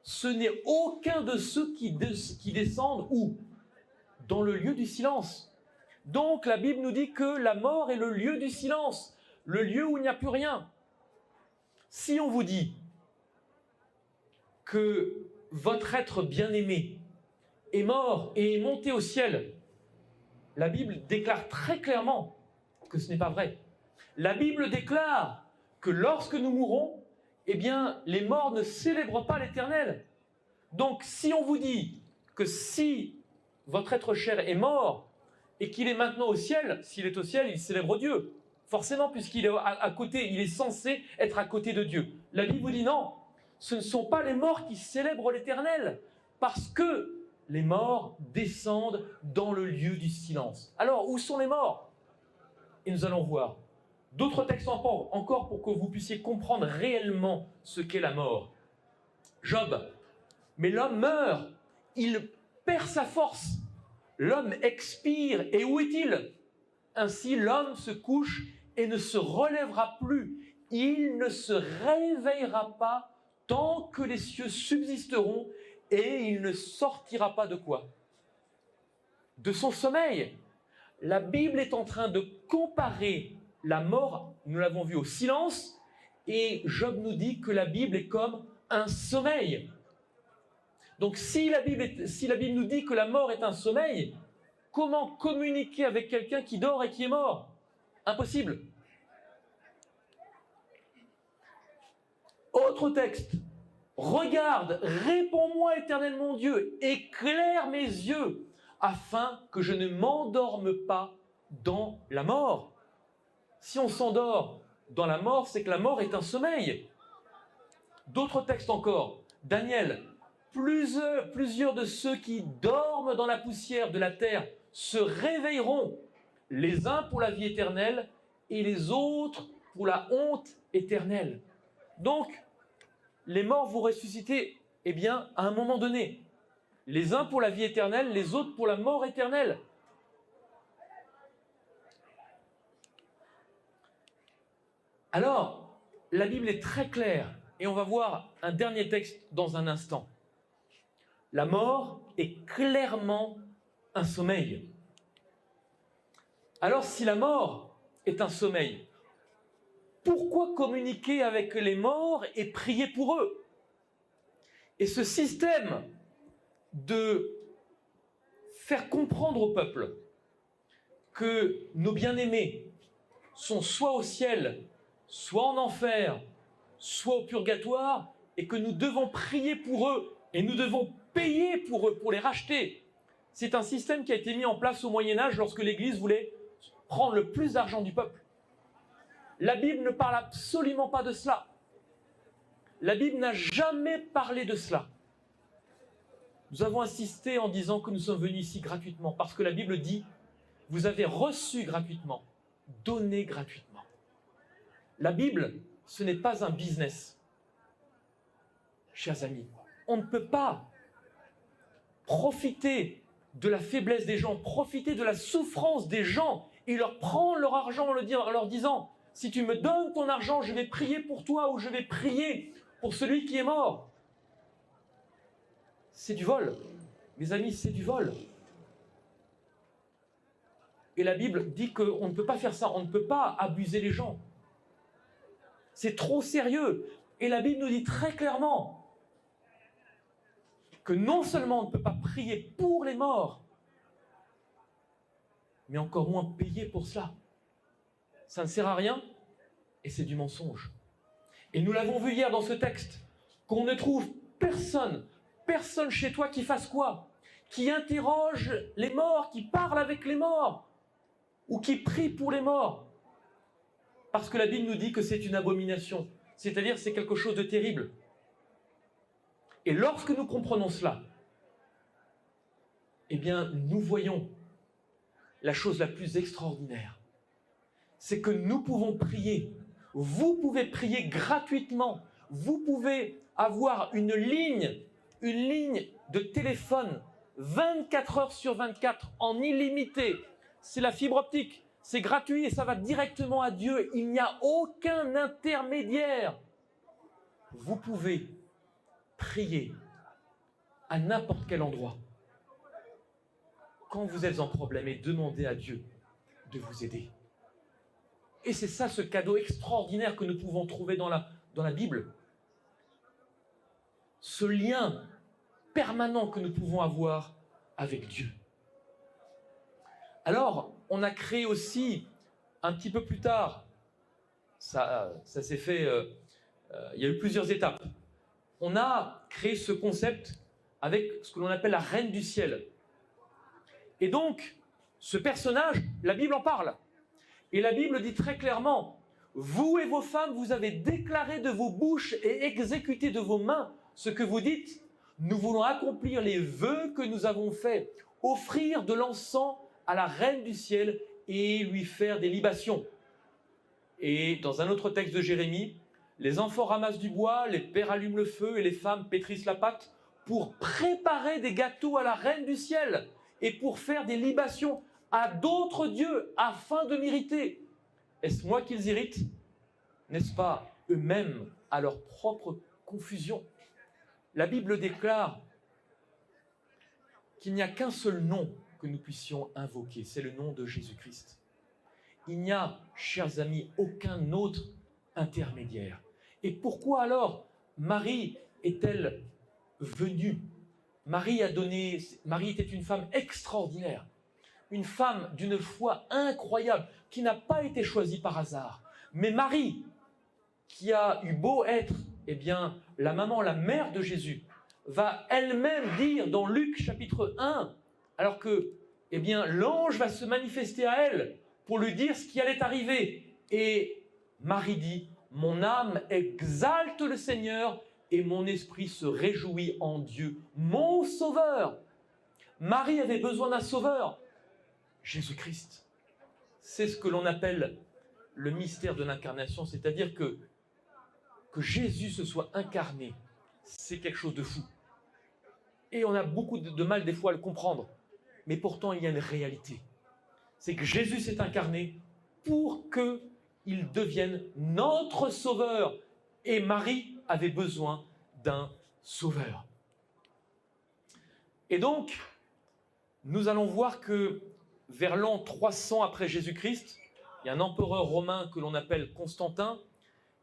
ce n'est aucun de ceux qui descendent où ? Dans le lieu du silence. » Donc la Bible nous dit que la mort est le lieu du silence, le lieu où il n'y a plus rien. Si on vous dit que votre être bien-aimé est mort et est monté au ciel, la Bible déclare très clairement que ce n'est pas vrai. La Bible déclare que lorsque nous mourrons, eh bien, les morts ne célèbrent pas l'Éternel. Donc, si on vous dit que si votre être cher est mort et qu'il est maintenant au ciel, s'il est au ciel, il célèbre Dieu. Forcément, puisqu'il est à côté, il est censé être à côté de Dieu. La Bible vous dit non, ce ne sont pas les morts qui célèbrent l'Éternel, parce que les morts descendent dans le lieu du silence. Alors, où sont les morts? Et nous allons voir d'autres textes encore pour que vous puissiez comprendre réellement ce qu'est la mort. Job, mais l'homme meurt, il perd sa force, l'homme expire, et où est-il? Ainsi l'homme se couche et ne se relèvera plus, il ne se réveillera pas tant que les cieux subsisteront, et il ne sortira pas de quoi? De son sommeil. La Bible est en train de comparer la mort, nous l'avons vu, au silence, et Job nous dit que la Bible est comme un sommeil. Donc si la Bible nous dit que la mort est un sommeil, comment communiquer avec quelqu'un qui dort et qui est mort? Impossible. Autre texte. Regarde, réponds-moi, Éternel mon Dieu, éclaire mes yeux, afin que je ne m'endorme pas dans la mort. Si on s'endort dans la mort, c'est que la mort est un sommeil. D'autres textes encore. Daniel, plusieurs de ceux qui dorment dans la poussière de la terre se réveilleront, les uns pour la vie éternelle et les autres pour la honte éternelle. Donc, les morts vont ressusciter, eh bien, à un moment donné. Les uns pour la vie éternelle, les autres pour la mort éternelle. Alors, la Bible est très claire, et on va voir un dernier texte dans un instant. La mort est clairement un sommeil. Alors, si la mort est un sommeil, pourquoi communiquer avec les morts et prier pour eux? Et ce système de faire comprendre au peuple que nos bien-aimés sont soit au ciel, soit en enfer, soit au purgatoire, et que nous devons prier pour eux, et nous devons payer pour eux, pour les racheter. C'est un système qui a été mis en place au Moyen-Âge lorsque l'Église voulait prendre le plus d'argent du peuple. La Bible ne parle absolument pas de cela. La Bible n'a jamais parlé de cela. Nous avons insisté en disant que nous sommes venus ici gratuitement, parce que la Bible dit « Vous avez reçu gratuitement, donné gratuitement ». La Bible, ce n'est pas un business. Chers amis, on ne peut pas profiter de la faiblesse des gens, profiter de la souffrance des gens et leur prendre leur argent en leur disant « Si tu me donnes ton argent, je vais prier pour toi ou je vais prier pour celui qui est mort. » C'est du vol. Mes amis, c'est du vol. Et la Bible dit qu'on ne peut pas faire ça, on ne peut pas abuser les gens. C'est trop sérieux. Et la Bible nous dit très clairement que non seulement on ne peut pas prier pour les morts, mais encore moins payer pour cela. Ça ne sert à rien et c'est du mensonge. Et nous l'avons vu hier dans ce texte, qu'on ne trouve personne chez toi qui fasse quoi? Qui interroge les morts, qui parle avec les morts, ou qui prie pour les morts. Parce que la Bible nous dit que c'est une abomination, c'est-à-dire c'est quelque chose de terrible. Et lorsque nous comprenons cela, eh bien, nous voyons la chose la plus extraordinaire. C'est que nous pouvons prier. Vous pouvez prier gratuitement. Vous pouvez avoir une ligne de téléphone 24 heures sur 24 en illimité. C'est la fibre optique. C'est gratuit et ça va directement à Dieu. Il n'y a aucun intermédiaire. Vous pouvez prier à n'importe quel endroit. Quand vous êtes en problème et demandez à Dieu de vous aider. Et c'est ça ce cadeau extraordinaire que nous pouvons trouver dans la Bible. ce lien permanent que nous pouvons avoir avec Dieu. Alors, on a créé aussi, un petit peu plus tard, ça s'est fait, il y a eu plusieurs étapes, on a créé ce concept avec ce que l'on appelle la reine du ciel. Et donc, ce personnage, la Bible en parle. Et la Bible dit très clairement, vous et vos femmes, vous avez déclaré de vos bouches et exécuté de vos mains ce que vous dites. Nous voulons accomplir les vœux que nous avons faits, offrir de l'encens à la reine du ciel et lui faire des libations. Et dans un autre texte de Jérémie, les enfants ramassent du bois, les pères allument le feu et les femmes pétrissent la pâte pour préparer des gâteaux à la reine du ciel et pour faire des libations à d'autres dieux afin de m'irriter. Est-ce moi qu'ils irritent? N'est-ce pas eux-mêmes à leur propre confusion? La Bible déclare qu'il n'y a qu'un seul nom que nous puissions invoquer, c'est le nom de Jésus-Christ. Il n'y a, chers amis, aucun autre intermédiaire. Et pourquoi alors Marie est-elle venue? Marie était une femme extraordinaire, une femme d'une foi incroyable, qui n'a pas été choisie par hasard. Mais Marie, qui a eu beau être, la maman, la mère de Jésus, va elle-même dire dans Luc chapitre 1, alors que, l'ange va se manifester à elle pour lui dire ce qui allait arriver. Et Marie dit, mon âme exalte le Seigneur et mon esprit se réjouit en Dieu, mon sauveur. Marie avait besoin d'un sauveur, Jésus-Christ. C'est ce que l'on appelle le mystère de l'incarnation, c'est-à-dire que Jésus se soit incarné, c'est quelque chose de fou. Et on a beaucoup de mal des fois à le comprendre, mais pourtant il y a une réalité. C'est que Jésus s'est incarné pour qu'il devienne notre sauveur. Et Marie avait besoin d'un sauveur. Et donc, nous allons voir que vers l'an 300 après Jésus-Christ, il y a un empereur romain que l'on appelle Constantin,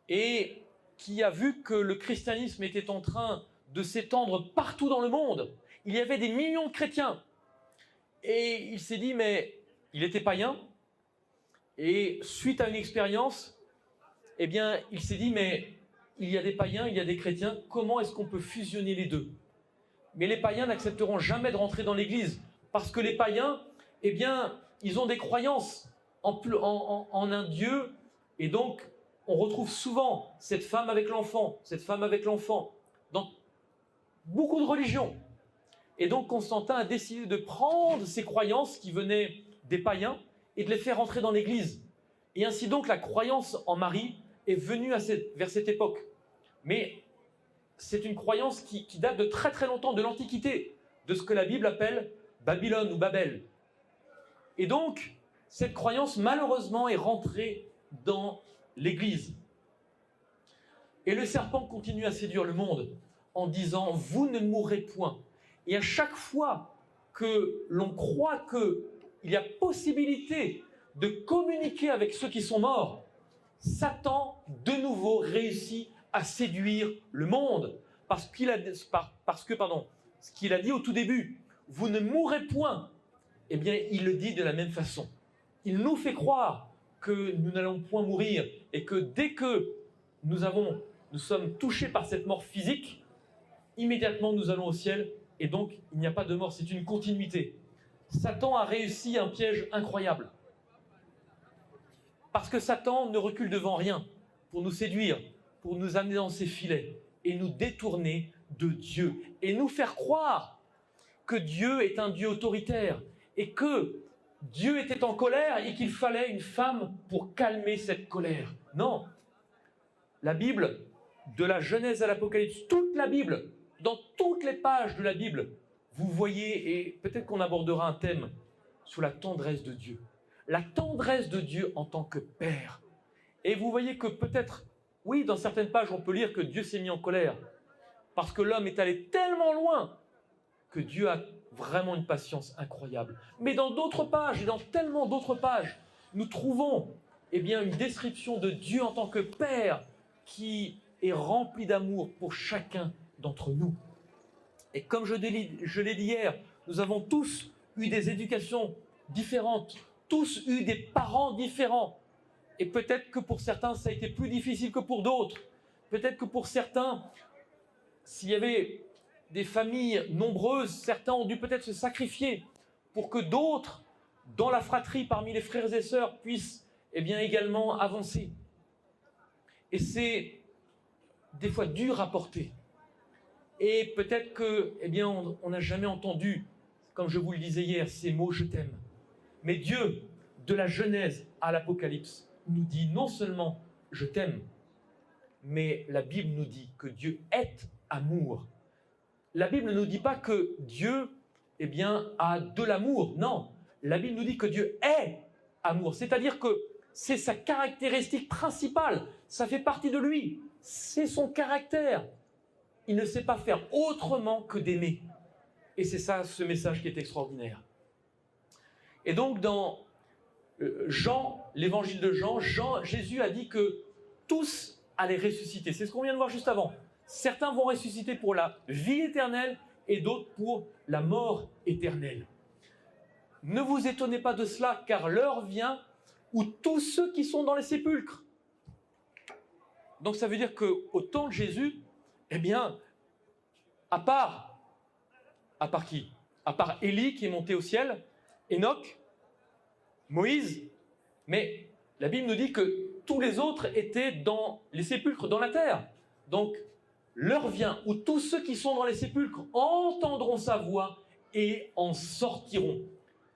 et qui a vu que le christianisme était en train de s'étendre partout dans le monde. Il y avait des millions de chrétiens. Et il s'est dit, mais il était païen, et suite à une expérience, il s'est dit, mais il y a des païens, il y a des chrétiens, comment est-ce qu'on peut fusionner les deux? Mais les païens n'accepteront jamais de rentrer dans l'église, parce que les païens, ils ont des croyances en un Dieu, et donc on retrouve souvent cette femme avec l'enfant, dans beaucoup de religions. Et donc Constantin a décidé de prendre ces croyances qui venaient des païens et de les faire rentrer dans l'église. Et ainsi donc la croyance en Marie est venue vers cette époque. Mais c'est une croyance qui date de très très longtemps, de l'Antiquité, de ce que la Bible appelle Babylone ou Babel. Et donc, cette croyance malheureusement est rentrée dans l'Église. Et le serpent continue à séduire le monde en disant « vous ne mourrez point ». Et à chaque fois que l'on croit qu'il y a possibilité de communiquer avec ceux qui sont morts, Satan, de nouveau, réussit à séduire le monde. Parce que, ce qu'il a dit au tout début, vous ne mourrez point, il le dit de la même façon. Il nous fait croire que nous n'allons point mourir et que dès que nous sommes touchés par cette mort physique, immédiatement nous allons au ciel et donc il n'y a pas de mort, c'est une continuité. Satan a réussi un piège incroyable. Parce que Satan ne recule devant rien pour nous séduire, pour nous amener dans ses filets et nous détourner de Dieu et nous faire croire que Dieu est un Dieu autoritaire et que Dieu était en colère et qu'il fallait une femme pour calmer cette colère. Non. La Bible, de la Genèse à l'Apocalypse, toute la Bible, dans toutes les pages de la Bible, vous voyez, et peut-être qu'on abordera un thème sur la tendresse de Dieu. La tendresse de Dieu en tant que Père. Et vous voyez que peut-être, oui, dans certaines pages, on peut lire que Dieu s'est mis en colère parce que l'homme est allé tellement loin que Dieu a vraiment une patience incroyable. Mais dans d'autres pages, et dans tellement d'autres pages, nous trouvons une description de Dieu en tant que Père qui est rempli d'amour pour chacun d'entre nous. Et comme je l'ai dit hier, nous avons tous eu des éducations différentes, tous eu des parents différents. Et peut-être que pour certains, ça a été plus difficile que pour d'autres. Peut-être que pour certains, s'il y avait des familles nombreuses, certains ont dû peut-être se sacrifier pour que d'autres, dans la fratrie, parmi les frères et sœurs, puissent également avancer. Et c'est des fois dur à porter. Et peut-être que, on n'a jamais entendu, comme je vous le disais hier, ces mots « je t'aime ». Mais Dieu, de la Genèse à l'Apocalypse, nous dit non seulement « je t'aime », mais la Bible nous dit que Dieu est amour. La Bible ne nous dit pas que Dieu, a de l'amour. Non, la Bible nous dit que Dieu est amour. C'est-à-dire que c'est sa caractéristique principale. Ça fait partie de lui. C'est son caractère. Il ne sait pas faire autrement que d'aimer. Et c'est ça, ce message qui est extraordinaire. Et donc, dans Jean, l'évangile de Jean, Jésus a dit que tous allaient ressusciter. C'est ce qu'on vient de voir juste avant. Certains vont ressusciter pour la vie éternelle et d'autres pour la mort éternelle. Ne vous étonnez pas de cela, car l'heure vient où tous ceux qui sont dans les sépulcres. Donc ça veut dire qu'au temps de Jésus, à part qui? À part Élie qui est monté au ciel, Enoch, Moïse, mais la Bible nous dit que tous les autres étaient dans les sépulcres, dans la terre. Donc, l'heure vient où tous ceux qui sont dans les sépulcres entendront sa voix et en sortiront.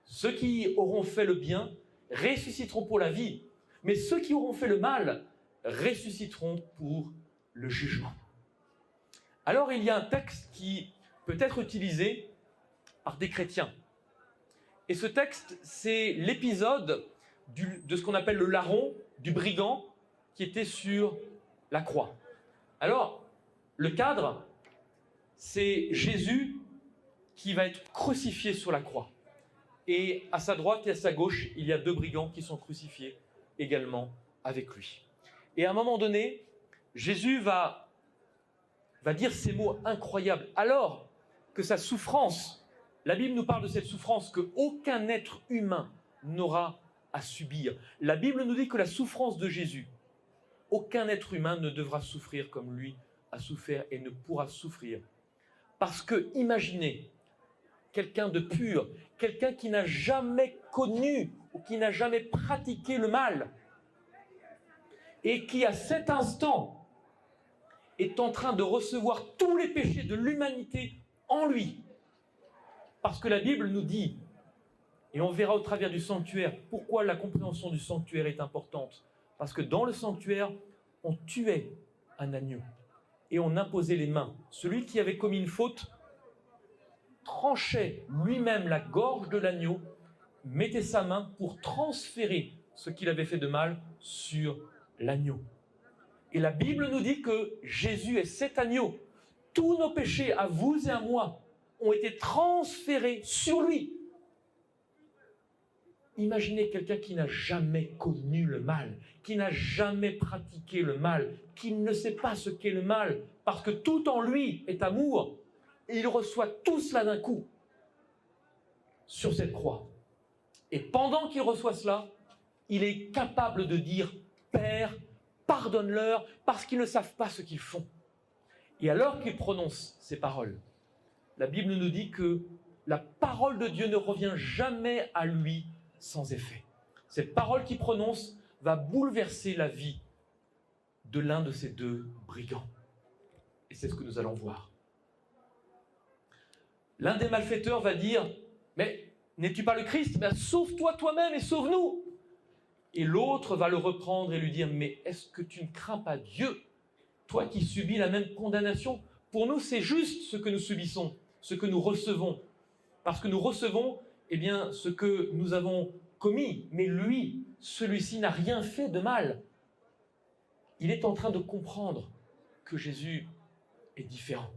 Ceux qui auront fait le bien ressusciteront pour la vie, mais ceux qui auront fait le mal ressusciteront pour le jugement. Alors, il y a un texte qui peut être utilisé par des chrétiens. Et ce texte, c'est l'épisode de ce qu'on appelle le larron, du brigand, qui était sur la croix. Alors, le cadre, c'est Jésus qui va être crucifié sur la croix. Et à sa droite et à sa gauche, il y a deux brigands qui sont crucifiés également avec lui. Et à un moment donné, Jésus va dire ces mots incroyables. Alors que sa souffrance, la Bible nous parle de cette souffrance qu'aucun être humain n'aura à subir. La Bible nous dit que la souffrance de Jésus, aucun être humain ne devra souffrir comme lui a souffert et ne pourra souffrir. Parce que, imaginez, quelqu'un de pur, quelqu'un qui n'a jamais connu ou qui n'a jamais pratiqué le mal et qui, à cet instant, est en train de recevoir tous les péchés de l'humanité en lui. Parce que la Bible nous dit, et on verra au travers du sanctuaire, pourquoi la compréhension du sanctuaire est importante. Parce que dans le sanctuaire, on tuait un agneau et on imposait les mains. Celui qui avait commis une faute tranchait lui-même la gorge de l'agneau, mettait sa main pour transférer ce qu'il avait fait de mal sur l'agneau. Et la Bible nous dit que Jésus est cet agneau. Tous nos péchés, à vous et à moi, ont été transférés sur lui. Imaginez quelqu'un qui n'a jamais connu le mal, qui n'a jamais pratiqué le mal, qui ne sait pas ce qu'est le mal, parce que tout en lui est amour, et il reçoit tout cela d'un coup sur cette croix. Et pendant qu'il reçoit cela, il est capable de dire « Père, pardonne-leur, parce qu'ils ne savent pas ce qu'ils font. » Et alors qu'il prononce ces paroles, la Bible nous dit que la parole de Dieu ne revient jamais à lui sans effet. Cette parole qu'il prononce va bouleverser la vie de l'un de ces deux brigands. Et c'est ce que nous allons voir. L'un des malfaiteurs va dire « Mais n'es-tu pas le Christ ? Sauve-toi toi-même et sauve-nous » Et l'autre va le reprendre et lui dire « Mais est-ce que tu ne crains pas Dieu, toi qui subis la même condamnation ? Pour nous, c'est juste ce que nous subissons, ce que nous recevons. Parce que nous recevons ce que nous avons commis. Mais lui, celui-ci n'a rien fait de mal. Il est en train de comprendre que Jésus est différent.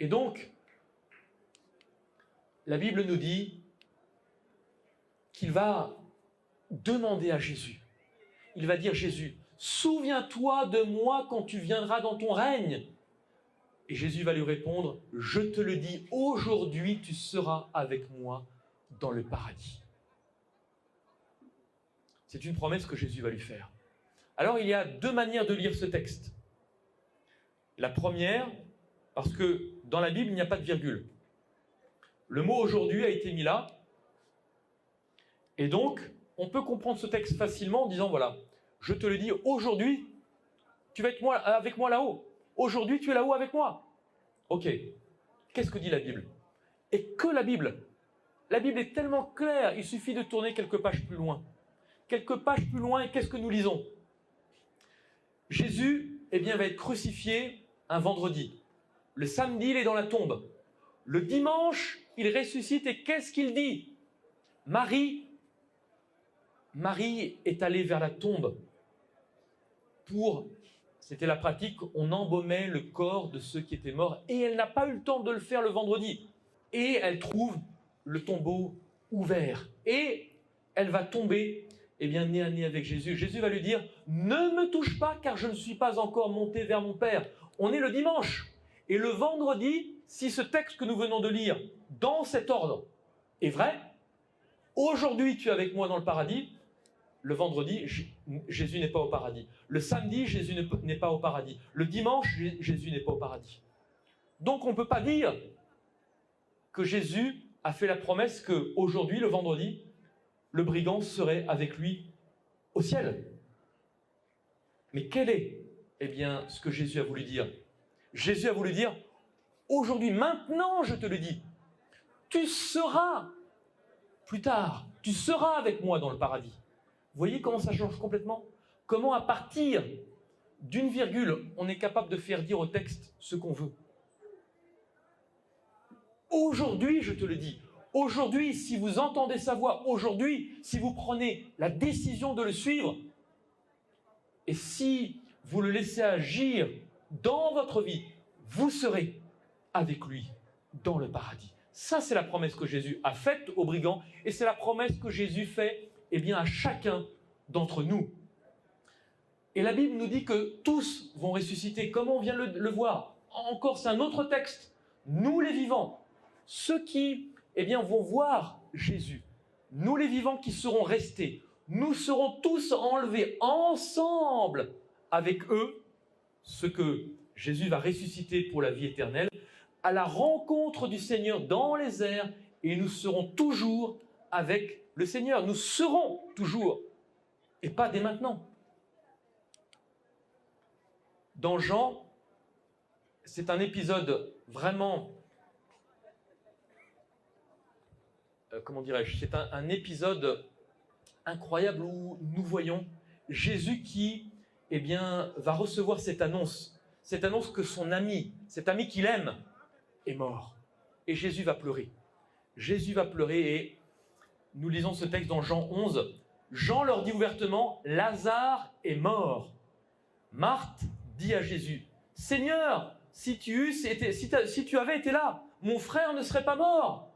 Et donc, la Bible nous dit qu'il va demander à Jésus. Il va dire « Jésus, souviens-toi de moi quand tu viendras dans ton règne. » Et Jésus va lui répondre, « Je te le dis, aujourd'hui tu seras avec moi dans le paradis. » C'est une promesse que Jésus va lui faire. Alors il y a deux manières de lire ce texte. La première, parce que dans la Bible, il n'y a pas de virgule. Le mot « aujourd'hui » a été mis là. Et donc, on peut comprendre ce texte facilement en disant, voilà, je te le dis, aujourd'hui, tu vas être avec moi là-haut. Aujourd'hui, tu es là-haut avec moi. Ok, qu'est-ce que dit la Bible? Et que la Bible? La Bible est tellement claire, il suffit de tourner quelques pages plus loin. Quelques pages plus loin, et qu'est-ce que nous lisons? Jésus, eh bien, va être crucifié un vendredi. Le samedi, il est dans la tombe. Le dimanche, il ressuscite et qu'est-ce qu'il dit? Marie est allée vers la tombe c'était la pratique, on embaumait le corps de ceux qui étaient morts et elle n'a pas eu le temps de le faire le vendredi. Et elle trouve le tombeau ouvert et elle va tomber nez à nez avec Jésus. Jésus va lui dire, ne me touche pas car je ne suis pas encore monté vers mon Père. On est le dimanche et le vendredi, si ce texte que nous venons de lire dans cet ordre est vrai, aujourd'hui tu es avec moi dans le paradis. Le vendredi, Jésus n'est pas au paradis. Le samedi, Jésus n'est pas au paradis. Le dimanche, Jésus n'est pas au paradis. Donc on ne peut pas dire que Jésus a fait la promesse qu'aujourd'hui, le vendredi, le brigand serait avec lui au ciel. Mais quel est, ce que Jésus a voulu dire? Jésus a voulu dire, aujourd'hui, maintenant, je te le dis, tu seras, plus tard, tu seras avec moi dans le paradis. Vous voyez comment ça change complètement? Comment à partir d'une virgule, on est capable de faire dire au texte ce qu'on veut. Aujourd'hui, je te le dis, aujourd'hui, si vous entendez sa voix, aujourd'hui, si vous prenez la décision de le suivre, et si vous le laissez agir dans votre vie, vous serez avec lui dans le paradis. Ça, c'est la promesse que Jésus a faite aux brigands, et c'est la promesse que Jésus fait à chacun d'entre nous. Et la Bible nous dit que tous vont ressusciter, comme on vient de le voir. Encore, c'est un autre texte. Nous les vivants, ceux qui vont voir Jésus, nous les vivants qui seront restés, nous serons tous enlevés ensemble avec eux, ceux que Jésus va ressusciter pour la vie éternelle, à la rencontre du Seigneur dans les airs, et nous serons toujours avec le Seigneur. Nous serons toujours, et pas dès maintenant. Dans Jean, c'est un épisode vraiment, c'est un épisode incroyable où nous voyons Jésus qui, va recevoir cette annonce que son ami, cet ami qu'il aime, est mort. Et Jésus va pleurer. Jésus va pleurer et nous lisons ce texte dans Jean 11. Jean leur dit ouvertement, Lazare est mort. Marthe dit à Jésus, Seigneur, si tu avais été là, mon frère ne serait pas mort.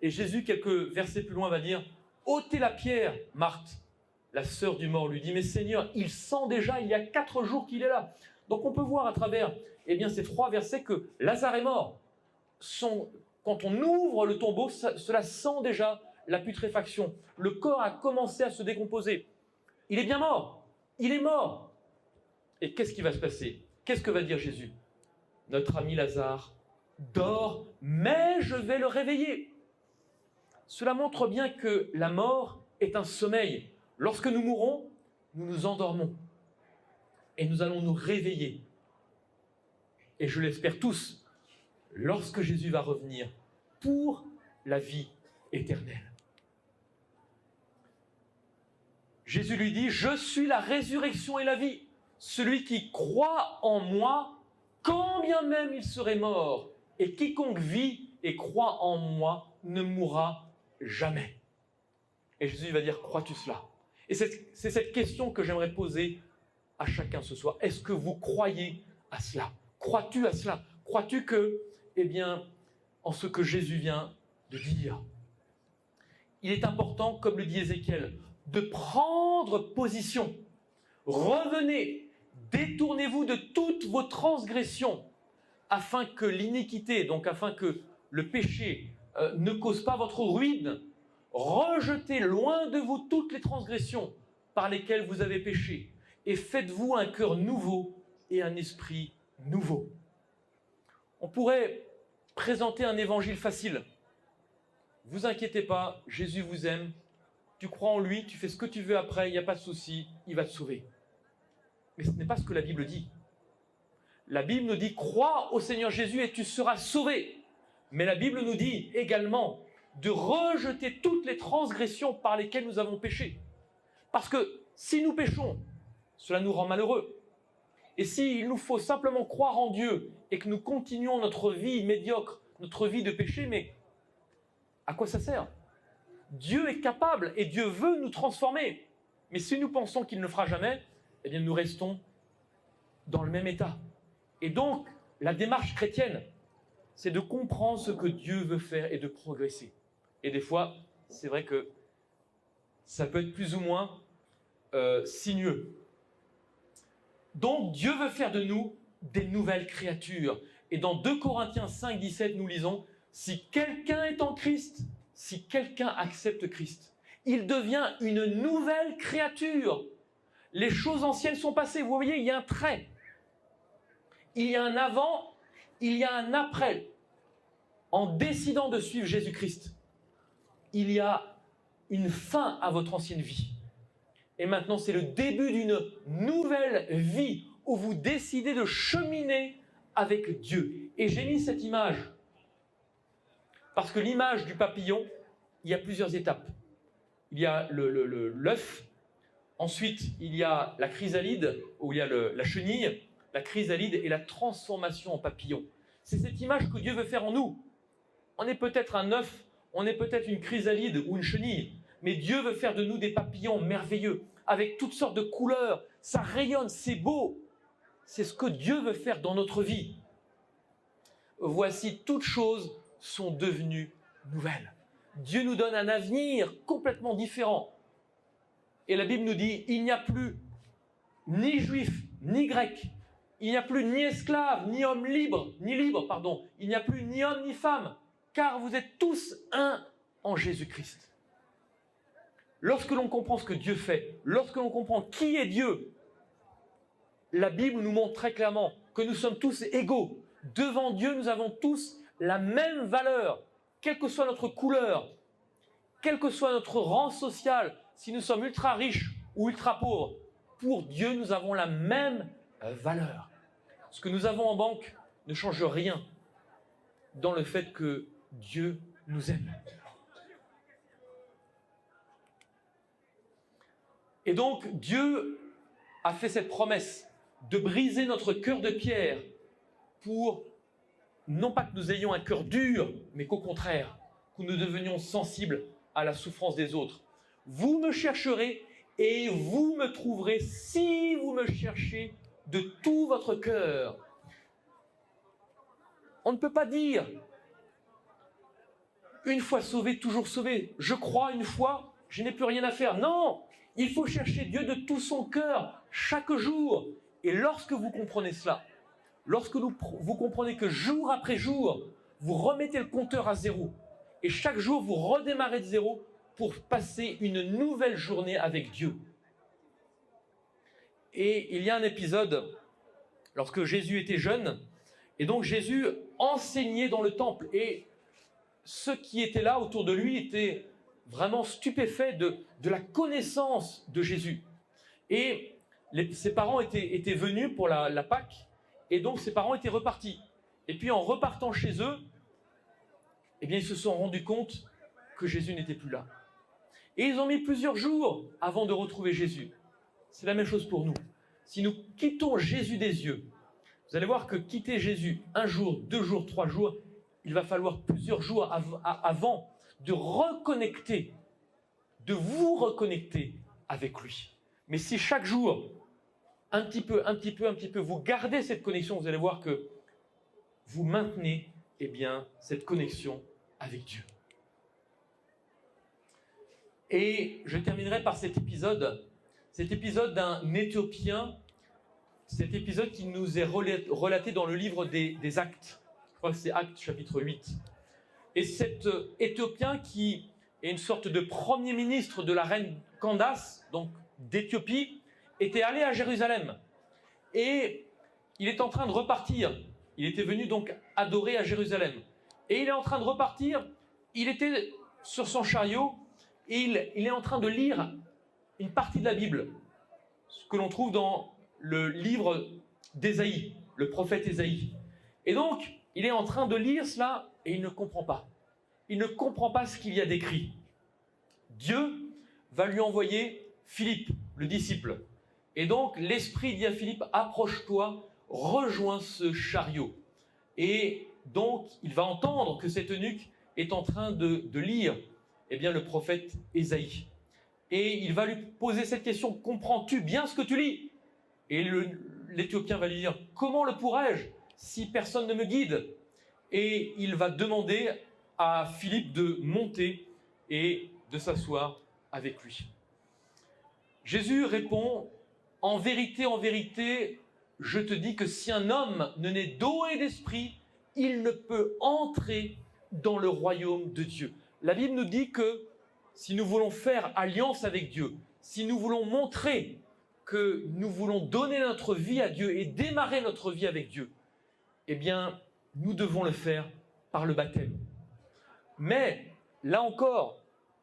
Et Jésus, quelques versets plus loin, va dire, ôtez la pierre, Marthe. La sœur du mort lui dit, mais Seigneur, il sent déjà, il y a 4 jours qu'il est là. Donc on peut voir à travers ces 3 versets que Lazare est mort. Quand on ouvre le tombeau, cela sent déjà la putréfaction. Le corps a commencé à se décomposer. Il est bien mort. Il est mort. Et qu'est-ce qui va se passer? Qu'est-ce que va dire Jésus? Notre ami Lazare dort, mais je vais le réveiller. Cela montre bien que la mort est un sommeil. Lorsque nous mourons, nous nous endormons. Et nous allons nous réveiller. Et je l'espère tous, lorsque Jésus va revenir pour la vie éternelle. Jésus lui dit, je suis la résurrection et la vie. Celui qui croit en moi, quand bien même il serait mort, et quiconque vit et croit en moi ne mourra jamais. Et Jésus va dire, crois-tu cela? Et c'est cette question que j'aimerais poser à chacun ce soir. Est-ce que vous croyez à cela? Crois-tu à cela? Crois-tu que, en ce que Jésus vient de dire? Il est important, comme le dit Ézéchiel, de prendre position. Revenez, détournez-vous de toutes vos transgressions, afin que l'iniquité, donc afin que le péché ne cause pas votre ruine, rejetez loin de vous toutes les transgressions par lesquelles vous avez péché, et faites-vous un cœur nouveau et un esprit nouveau. On pourrait présenter un évangile facile. Vous inquiétez pas, Jésus vous aime, tu crois en lui, tu fais ce que tu veux après, il n'y a pas de souci, il va te sauver. Mais ce n'est pas ce que la Bible dit. La Bible nous dit, crois au Seigneur Jésus et tu seras sauvé. Mais la Bible nous dit également de rejeter toutes les transgressions par lesquelles nous avons péché. Parce que si nous péchons, cela nous rend malheureux. Et s'il nous faut simplement croire en Dieu et que nous continuons notre vie médiocre, notre vie de péché, mais à quoi ça sert? Dieu est capable et Dieu veut nous transformer. Mais si nous pensons qu'il ne le fera jamais, eh bien nous restons dans le même état. Et donc, la démarche chrétienne, c'est de comprendre ce que Dieu veut faire et de progresser. Et des fois, c'est vrai que ça peut être plus ou moins sinueux. Donc, Dieu veut faire de nous des nouvelles créatures. Et dans 2 Corinthiens 5, 17, nous lisons « Si quelqu'un est en Christ, si quelqu'un accepte Christ, il devient une nouvelle créature. Les choses anciennes sont passées. » Vous voyez, il y a un trait. Il y a un avant, il y a un après. En décidant de suivre Jésus-Christ, il y a une fin à votre ancienne vie. Et maintenant, c'est le début d'une nouvelle vie où vous décidez de cheminer avec Dieu. Et j'ai mis cette image parce que l'image du papillon, il y a plusieurs étapes. Il y a l'œuf, ensuite il y a la chrysalide, où il y a la chenille, la chrysalide et la transformation en papillon. C'est cette image que Dieu veut faire en nous. On est peut-être un œuf, on est peut-être une chrysalide ou une chenille, mais Dieu veut faire de nous des papillons merveilleux, avec toutes sortes de couleurs. Ça rayonne, c'est beau. C'est ce que Dieu veut faire dans notre vie. Voici, toutes choses sont devenues nouvelles. Dieu nous donne un avenir complètement différent. Et la Bible nous dit, il n'y a plus ni juif, ni grec. Il n'y a plus ni esclave, ni homme libre, pardon. Il n'y a plus ni homme, ni femme, car vous êtes tous un en Jésus-Christ. Lorsque l'on comprend ce que Dieu fait, lorsque l'on comprend qui est Dieu, la Bible nous montre très clairement que nous sommes tous égaux. Devant Dieu, nous avons tous la même valeur, quelle que soit notre couleur, quel que soit notre rang social, si nous sommes ultra riches ou ultra pauvres. Pour Dieu, nous avons la même valeur. Ce que nous avons en banque ne change rien dans le fait que Dieu nous aime. Et donc, Dieu a fait cette promesse de briser notre cœur de pierre pour, non pas que nous ayons un cœur dur, mais qu'au contraire, que nous devenions sensibles à la souffrance des autres. Vous me chercherez et vous me trouverez si vous me cherchez de tout votre cœur. On ne peut pas dire une fois sauvé, toujours sauvé. Je crois une fois, je n'ai plus rien à faire. Non, il faut chercher Dieu de tout son cœur, chaque jour. Et lorsque vous comprenez cela, lorsque vous comprenez que jour après jour, vous remettez le compteur à zéro, et chaque jour vous redémarrez de zéro pour passer une nouvelle journée avec Dieu. Et il y a un épisode, lorsque Jésus était jeune, et donc Jésus enseignait dans le temple, et ceux qui étaient là autour de lui étaient vraiment stupéfaits de la connaissance de Jésus. Et ses parents étaient venus pour la Pâque, et donc ses parents étaient repartis. Et puis en repartant chez eux, eh bien ils se sont rendus compte que Jésus n'était plus là. Et ils ont mis plusieurs jours avant de retrouver Jésus. C'est la même chose pour nous. Si nous quittons Jésus des yeux, vous allez voir que quitter Jésus 1 jour, 2 jours, 3 jours, il va falloir plusieurs jours avant de reconnecter, de vous reconnecter avec lui. Mais si chaque jour, un petit peu, vous gardez cette connexion, vous allez voir que vous maintenez cette connexion avec Dieu. Et je terminerai par cet épisode d'un Éthiopien cet épisode qui nous est relaté dans le livre des Actes. Je crois que c'est Actes chapitre 8. Et cet Éthiopien qui est une sorte de premier ministre de la reine Candace, donc d'Éthiopie, était allé à Jérusalem. Et il est en train de repartir. Il était venu donc adorer à Jérusalem. Et il est en train de repartir. Il était sur son chariot et il est en train de lire une partie de la Bible, ce que l'on trouve dans le livre d'Ésaïe, le prophète Ésaïe. Et donc, il est en train de lire cela et il ne comprend pas. Il ne comprend pas ce qu'il y a d'écrit. Dieu va lui envoyer Philippe, le disciple. Et donc, l'Esprit dit à Philippe, approche-toi, rejoins ce chariot. Et donc, il va entendre que cet eunuque est en train de lire le prophète Ésaïe. Et il va lui poser cette question, comprends-tu bien ce que tu lis? Et l'Éthiopien va lui dire, comment le pourrais-je si personne ne me guide? Et il va demander à Philippe de monter et de s'asseoir avec lui. Jésus répond, en vérité, je te dis que si un homme ne naît d'eau et d'esprit, il ne peut entrer dans le royaume de Dieu. La Bible nous dit que si nous voulons faire alliance avec Dieu, si nous voulons montrer que nous voulons donner notre vie à Dieu et démarrer notre vie avec Dieu, eh bien, nous devons le faire par le baptême. Mais, là encore,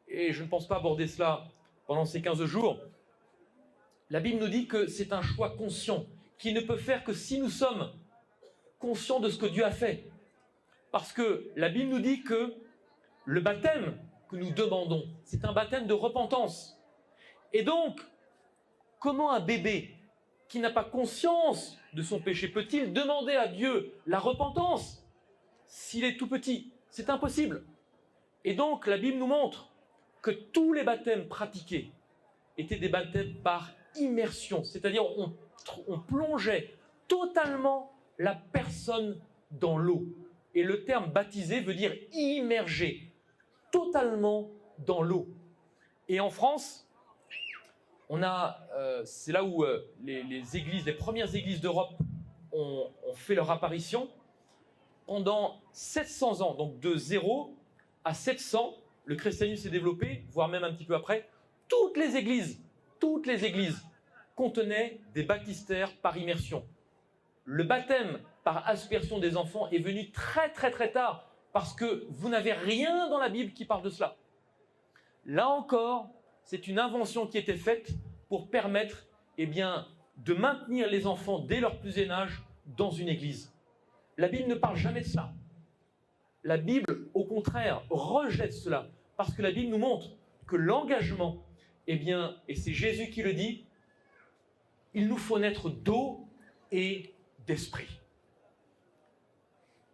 et je ne pense pas aborder cela pendant ces 15 jours, la Bible nous dit que c'est un choix conscient, qui ne peut faire que si nous sommes conscients de ce que Dieu a fait. Parce que la Bible nous dit que le baptême que nous demandons, c'est un baptême de repentance. Et donc, comment un bébé qui n'a pas conscience de son péché peut-il demander à Dieu la repentance s'il est tout petit? C'est impossible. Et donc, la Bible nous montre que tous les baptêmes pratiqués étaient des baptêmes par immersion, c'est-à-dire on plongeait totalement la personne dans l'eau. Et le terme baptisé veut dire immerger totalement dans l'eau. Et en France, on a, c'est là où les premières églises d'Europe ont fait leur apparition. Pendant 700 ans, donc de 0 à 700, le christianisme s'est développé, voire même un petit peu après. Toutes les églises contenaient des baptistères par immersion. Le baptême par aspersion des enfants est venu très très très tard, parce que vous n'avez rien dans la Bible qui parle de cela. Là encore, c'est une invention qui était faite pour permettre de maintenir les enfants dès leur plus jeune âge dans une église. La Bible ne parle jamais de cela. La Bible, au contraire, rejette cela, parce que la Bible nous montre que l'engagement, et c'est Jésus qui le dit, il nous faut naître d'eau et d'esprit.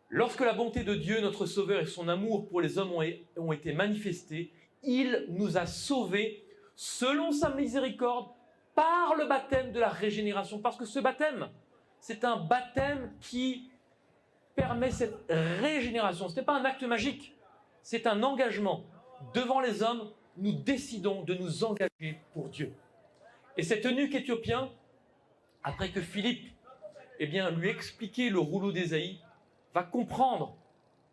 Lorsque la bonté de Dieu, notre Sauveur, et son amour pour les hommes ont été manifestés, il nous a sauvés selon sa miséricorde par le baptême de la régénération. Parce que ce baptême, c'est un baptême qui permet cette régénération. Ce n'est pas un acte magique, c'est un engagement. Devant les hommes, nous décidons de nous engager pour Dieu. Et cet eunuque éthiopien, après que Philippe lui expliqué le rouleau d'Ésaïe, va comprendre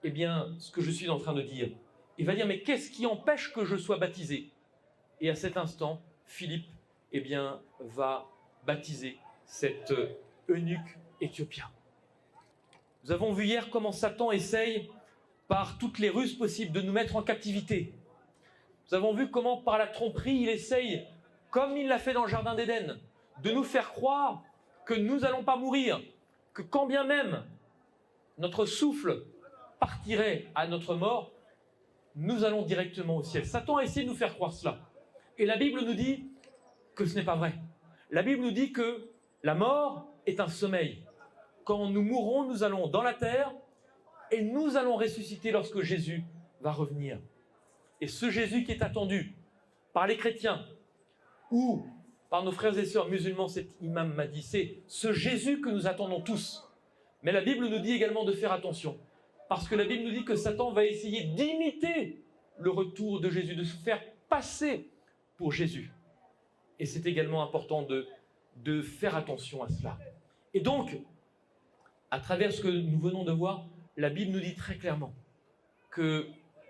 ce que je suis en train de dire. Il va dire, mais qu'est-ce qui empêche que je sois baptisé? Et à cet instant, Philippe va baptiser cet eunuque éthiopien. Nous avons vu hier comment Satan essaye, par toutes les ruses possibles, de nous mettre en captivité. Nous avons vu comment, par la tromperie, il essaye, comme il l'a fait dans le Jardin d'Éden, de nous faire croire que nous n'allons pas mourir, que quand bien même notre souffle partirait à notre mort, nous allons directement au ciel. Satan a essayé de nous faire croire cela. Et la Bible nous dit que ce n'est pas vrai. La Bible nous dit que la mort est un sommeil. Quand nous mourrons, nous allons dans la terre et nous allons ressusciter lorsque Jésus va revenir. Et ce Jésus qui est attendu par les chrétiens ou par nos frères et sœurs musulmans, cet imam m'a dit, c'est ce Jésus que nous attendons tous. Mais la Bible nous dit également de faire attention, parce que la Bible nous dit que Satan va essayer d'imiter le retour de Jésus, de se faire passer pour Jésus. Et c'est également important de faire attention à cela. Et donc, à travers ce que nous venons de voir, la Bible nous dit très clairement que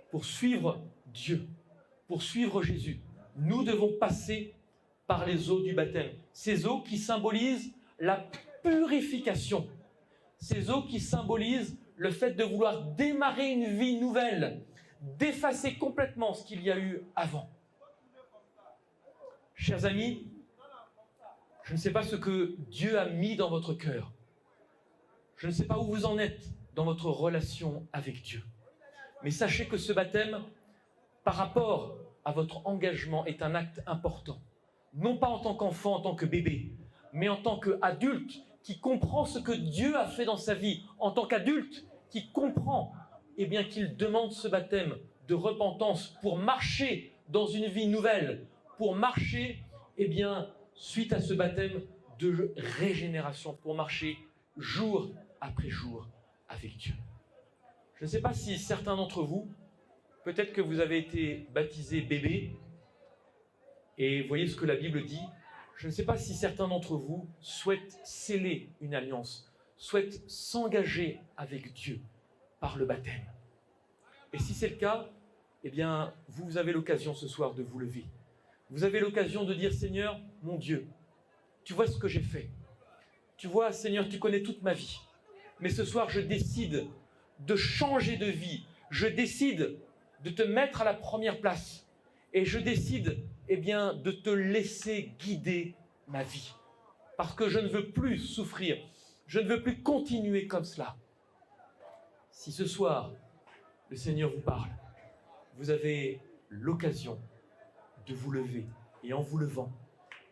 pour suivre Dieu, pour suivre Jésus, nous devons passer par les eaux du baptême. Ces eaux qui symbolisent la purification. Ces eaux qui symbolisent le fait de vouloir démarrer une vie nouvelle, d'effacer complètement ce qu'il y a eu avant. Chers amis, je ne sais pas ce que Dieu a mis dans votre cœur. Je ne sais pas où vous en êtes dans votre relation avec Dieu. Mais sachez que ce baptême, par rapport à votre engagement, est un acte important. Non pas en tant qu'enfant, en tant que bébé, mais en tant qu'adulte qui comprend ce que Dieu a fait dans sa vie, en tant qu'adulte qui comprend qu'il demande ce baptême de repentance pour marcher dans une vie nouvelle, pour marcher suite à ce baptême de régénération, pour marcher jour après jour avec Dieu. Je ne sais pas si certains d'entre vous, peut-être que vous avez été baptisés bébé, et voyez ce que la Bible dit. Je ne sais pas si certains d'entre vous souhaitent sceller une alliance, souhaitent s'engager avec Dieu par le baptême. Et si c'est le cas, vous avez l'occasion ce soir de vous lever. Vous avez l'occasion de dire, Seigneur, mon Dieu, tu vois ce que j'ai fait. Tu vois, Seigneur, tu connais toute ma vie. Mais ce soir, je décide de changer de vie. Je décide de te mettre à la première place. Et je décide, de te laisser guider ma vie. Parce que je ne veux plus souffrir. Je ne veux plus continuer comme cela. Si ce soir, le Seigneur vous parle, vous avez l'occasion de vous lever et en vous levant,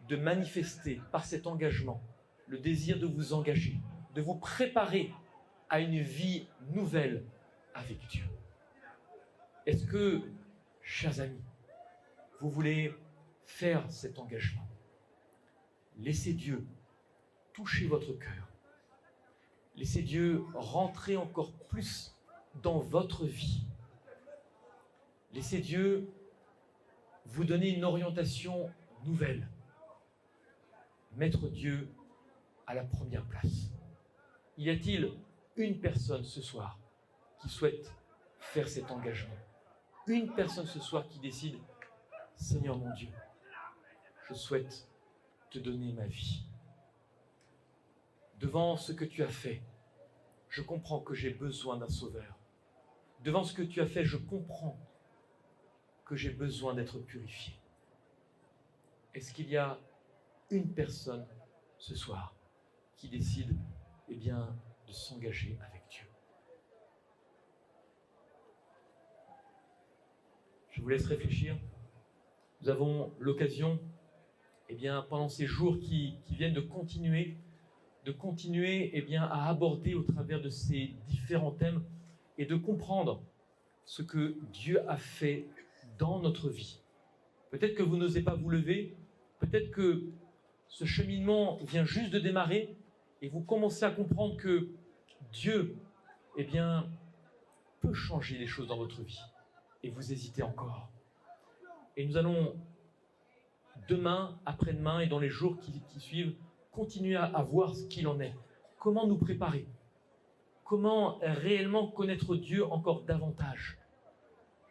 de manifester par cet engagement le désir de vous engager, de vous préparer à une vie nouvelle avec Dieu. Est-ce que, chers amis, vous voulez faire cet engagement? Laissez Dieu toucher votre cœur. Laissez Dieu rentrer encore plus dans votre vie. Laissez Dieu vous donner une orientation nouvelle. Mettre Dieu à la première place. Y a-t-il une personne ce soir qui souhaite faire cet engagement? Une personne ce soir qui décide, Seigneur mon Dieu, je souhaite te donner ma vie. Devant ce que tu as fait, je comprends que j'ai besoin d'un sauveur. Devant ce que tu as fait, je comprends que j'ai besoin d'être purifié. Est-ce qu'il y a une personne ce soir qui décide de s'engager avec Dieu? Je vous laisse réfléchir. Nous avons l'occasion, pendant ces jours qui viennent, de continuer à aborder au travers de ces différents thèmes et de comprendre ce que Dieu a fait dans notre vie. Peut-être que vous n'osez pas vous lever, peut-être que ce cheminement vient juste de démarrer et vous commencez à comprendre que Dieu, peut changer les choses dans votre vie et vous hésitez encore. Et nous allons demain, après-demain et dans les jours qui suivent, continuer à voir ce qu'il en est. Comment nous préparer? Comment réellement connaître Dieu encore davantage?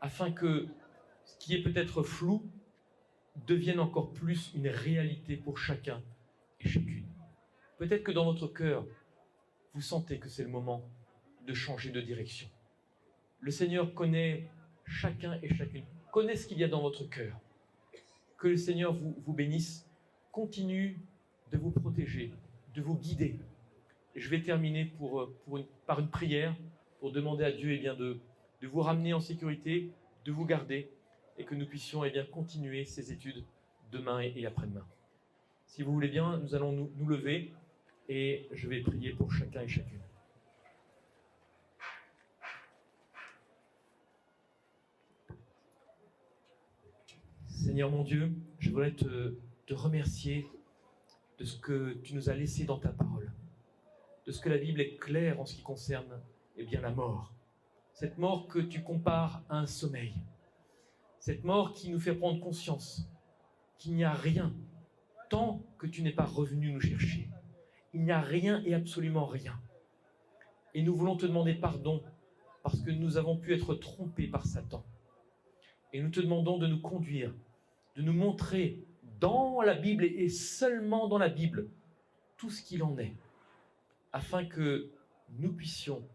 Afin que ce qui est peut-être flou devienne encore plus une réalité pour chacun et chacune. Peut-être que dans votre cœur, vous sentez que c'est le moment de changer de direction. Le Seigneur connaît chacun et chacune, connaît ce qu'il y a dans votre cœur. Que le Seigneur vous bénisse, continue de vous protéger, de vous guider. Et je vais terminer par une prière pour demander à Dieu de vous ramener en sécurité, de vous garder et que nous puissions continuer ces études demain et après-demain. Si vous voulez bien, nous allons nous lever et je vais prier pour chacun et chacune. Seigneur mon Dieu, je voudrais te remercier de ce que tu nous as laissé dans ta parole, de ce que la Bible est claire en ce qui concerne la mort. Cette mort que tu compares à un sommeil, cette mort qui nous fait prendre conscience qu'il n'y a rien tant que tu n'es pas revenu nous chercher. Il il n'y a rien et absolument rien. Et nous voulons te demander pardon parce que nous avons pu être trompés par Satan. Et nous te demandons de nous conduire, de nous montrer dans la Bible et seulement dans la Bible tout ce qu'il en est, afin que nous puissions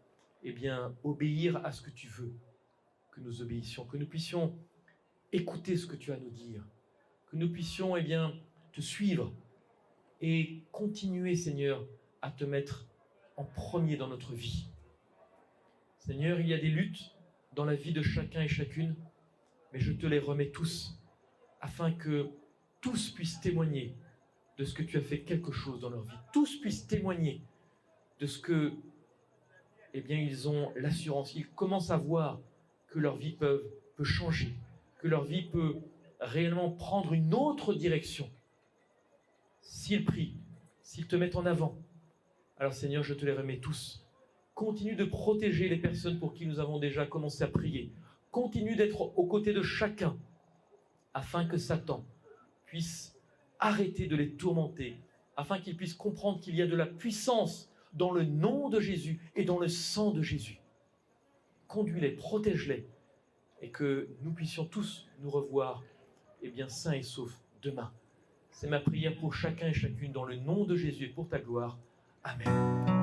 obéir à ce que tu veux que nous obéissions, que nous puissions écouter ce que tu as à nous dire, que nous puissions te suivre et continuer, Seigneur, à te mettre en premier dans notre vie. Seigneur, il y a des luttes dans la vie de chacun et chacune, mais je te les remets tous, afin que tous puissent témoigner de ce que tu as fait quelque chose dans leur vie. Tous puissent témoigner de ce que, ils ont l'assurance, ils commencent à voir que leur vie peut changer, que leur vie peut réellement prendre une autre direction. S'ils prient, s'ils te mettent en avant, alors Seigneur, je te les remets tous. Continue de protéger les personnes pour qui nous avons déjà commencé à prier. Continue d'être aux côtés de chacun, afin que Satan puisse arrêter de les tourmenter, afin qu'ils puissent comprendre qu'il y a de la puissance dans le nom de Jésus et dans le sang de Jésus. Conduis-les, protège-les, et que nous puissions tous nous revoir sains et saufs demain. C'est ma prière pour chacun et chacune dans le nom de Jésus et pour ta gloire. Amen.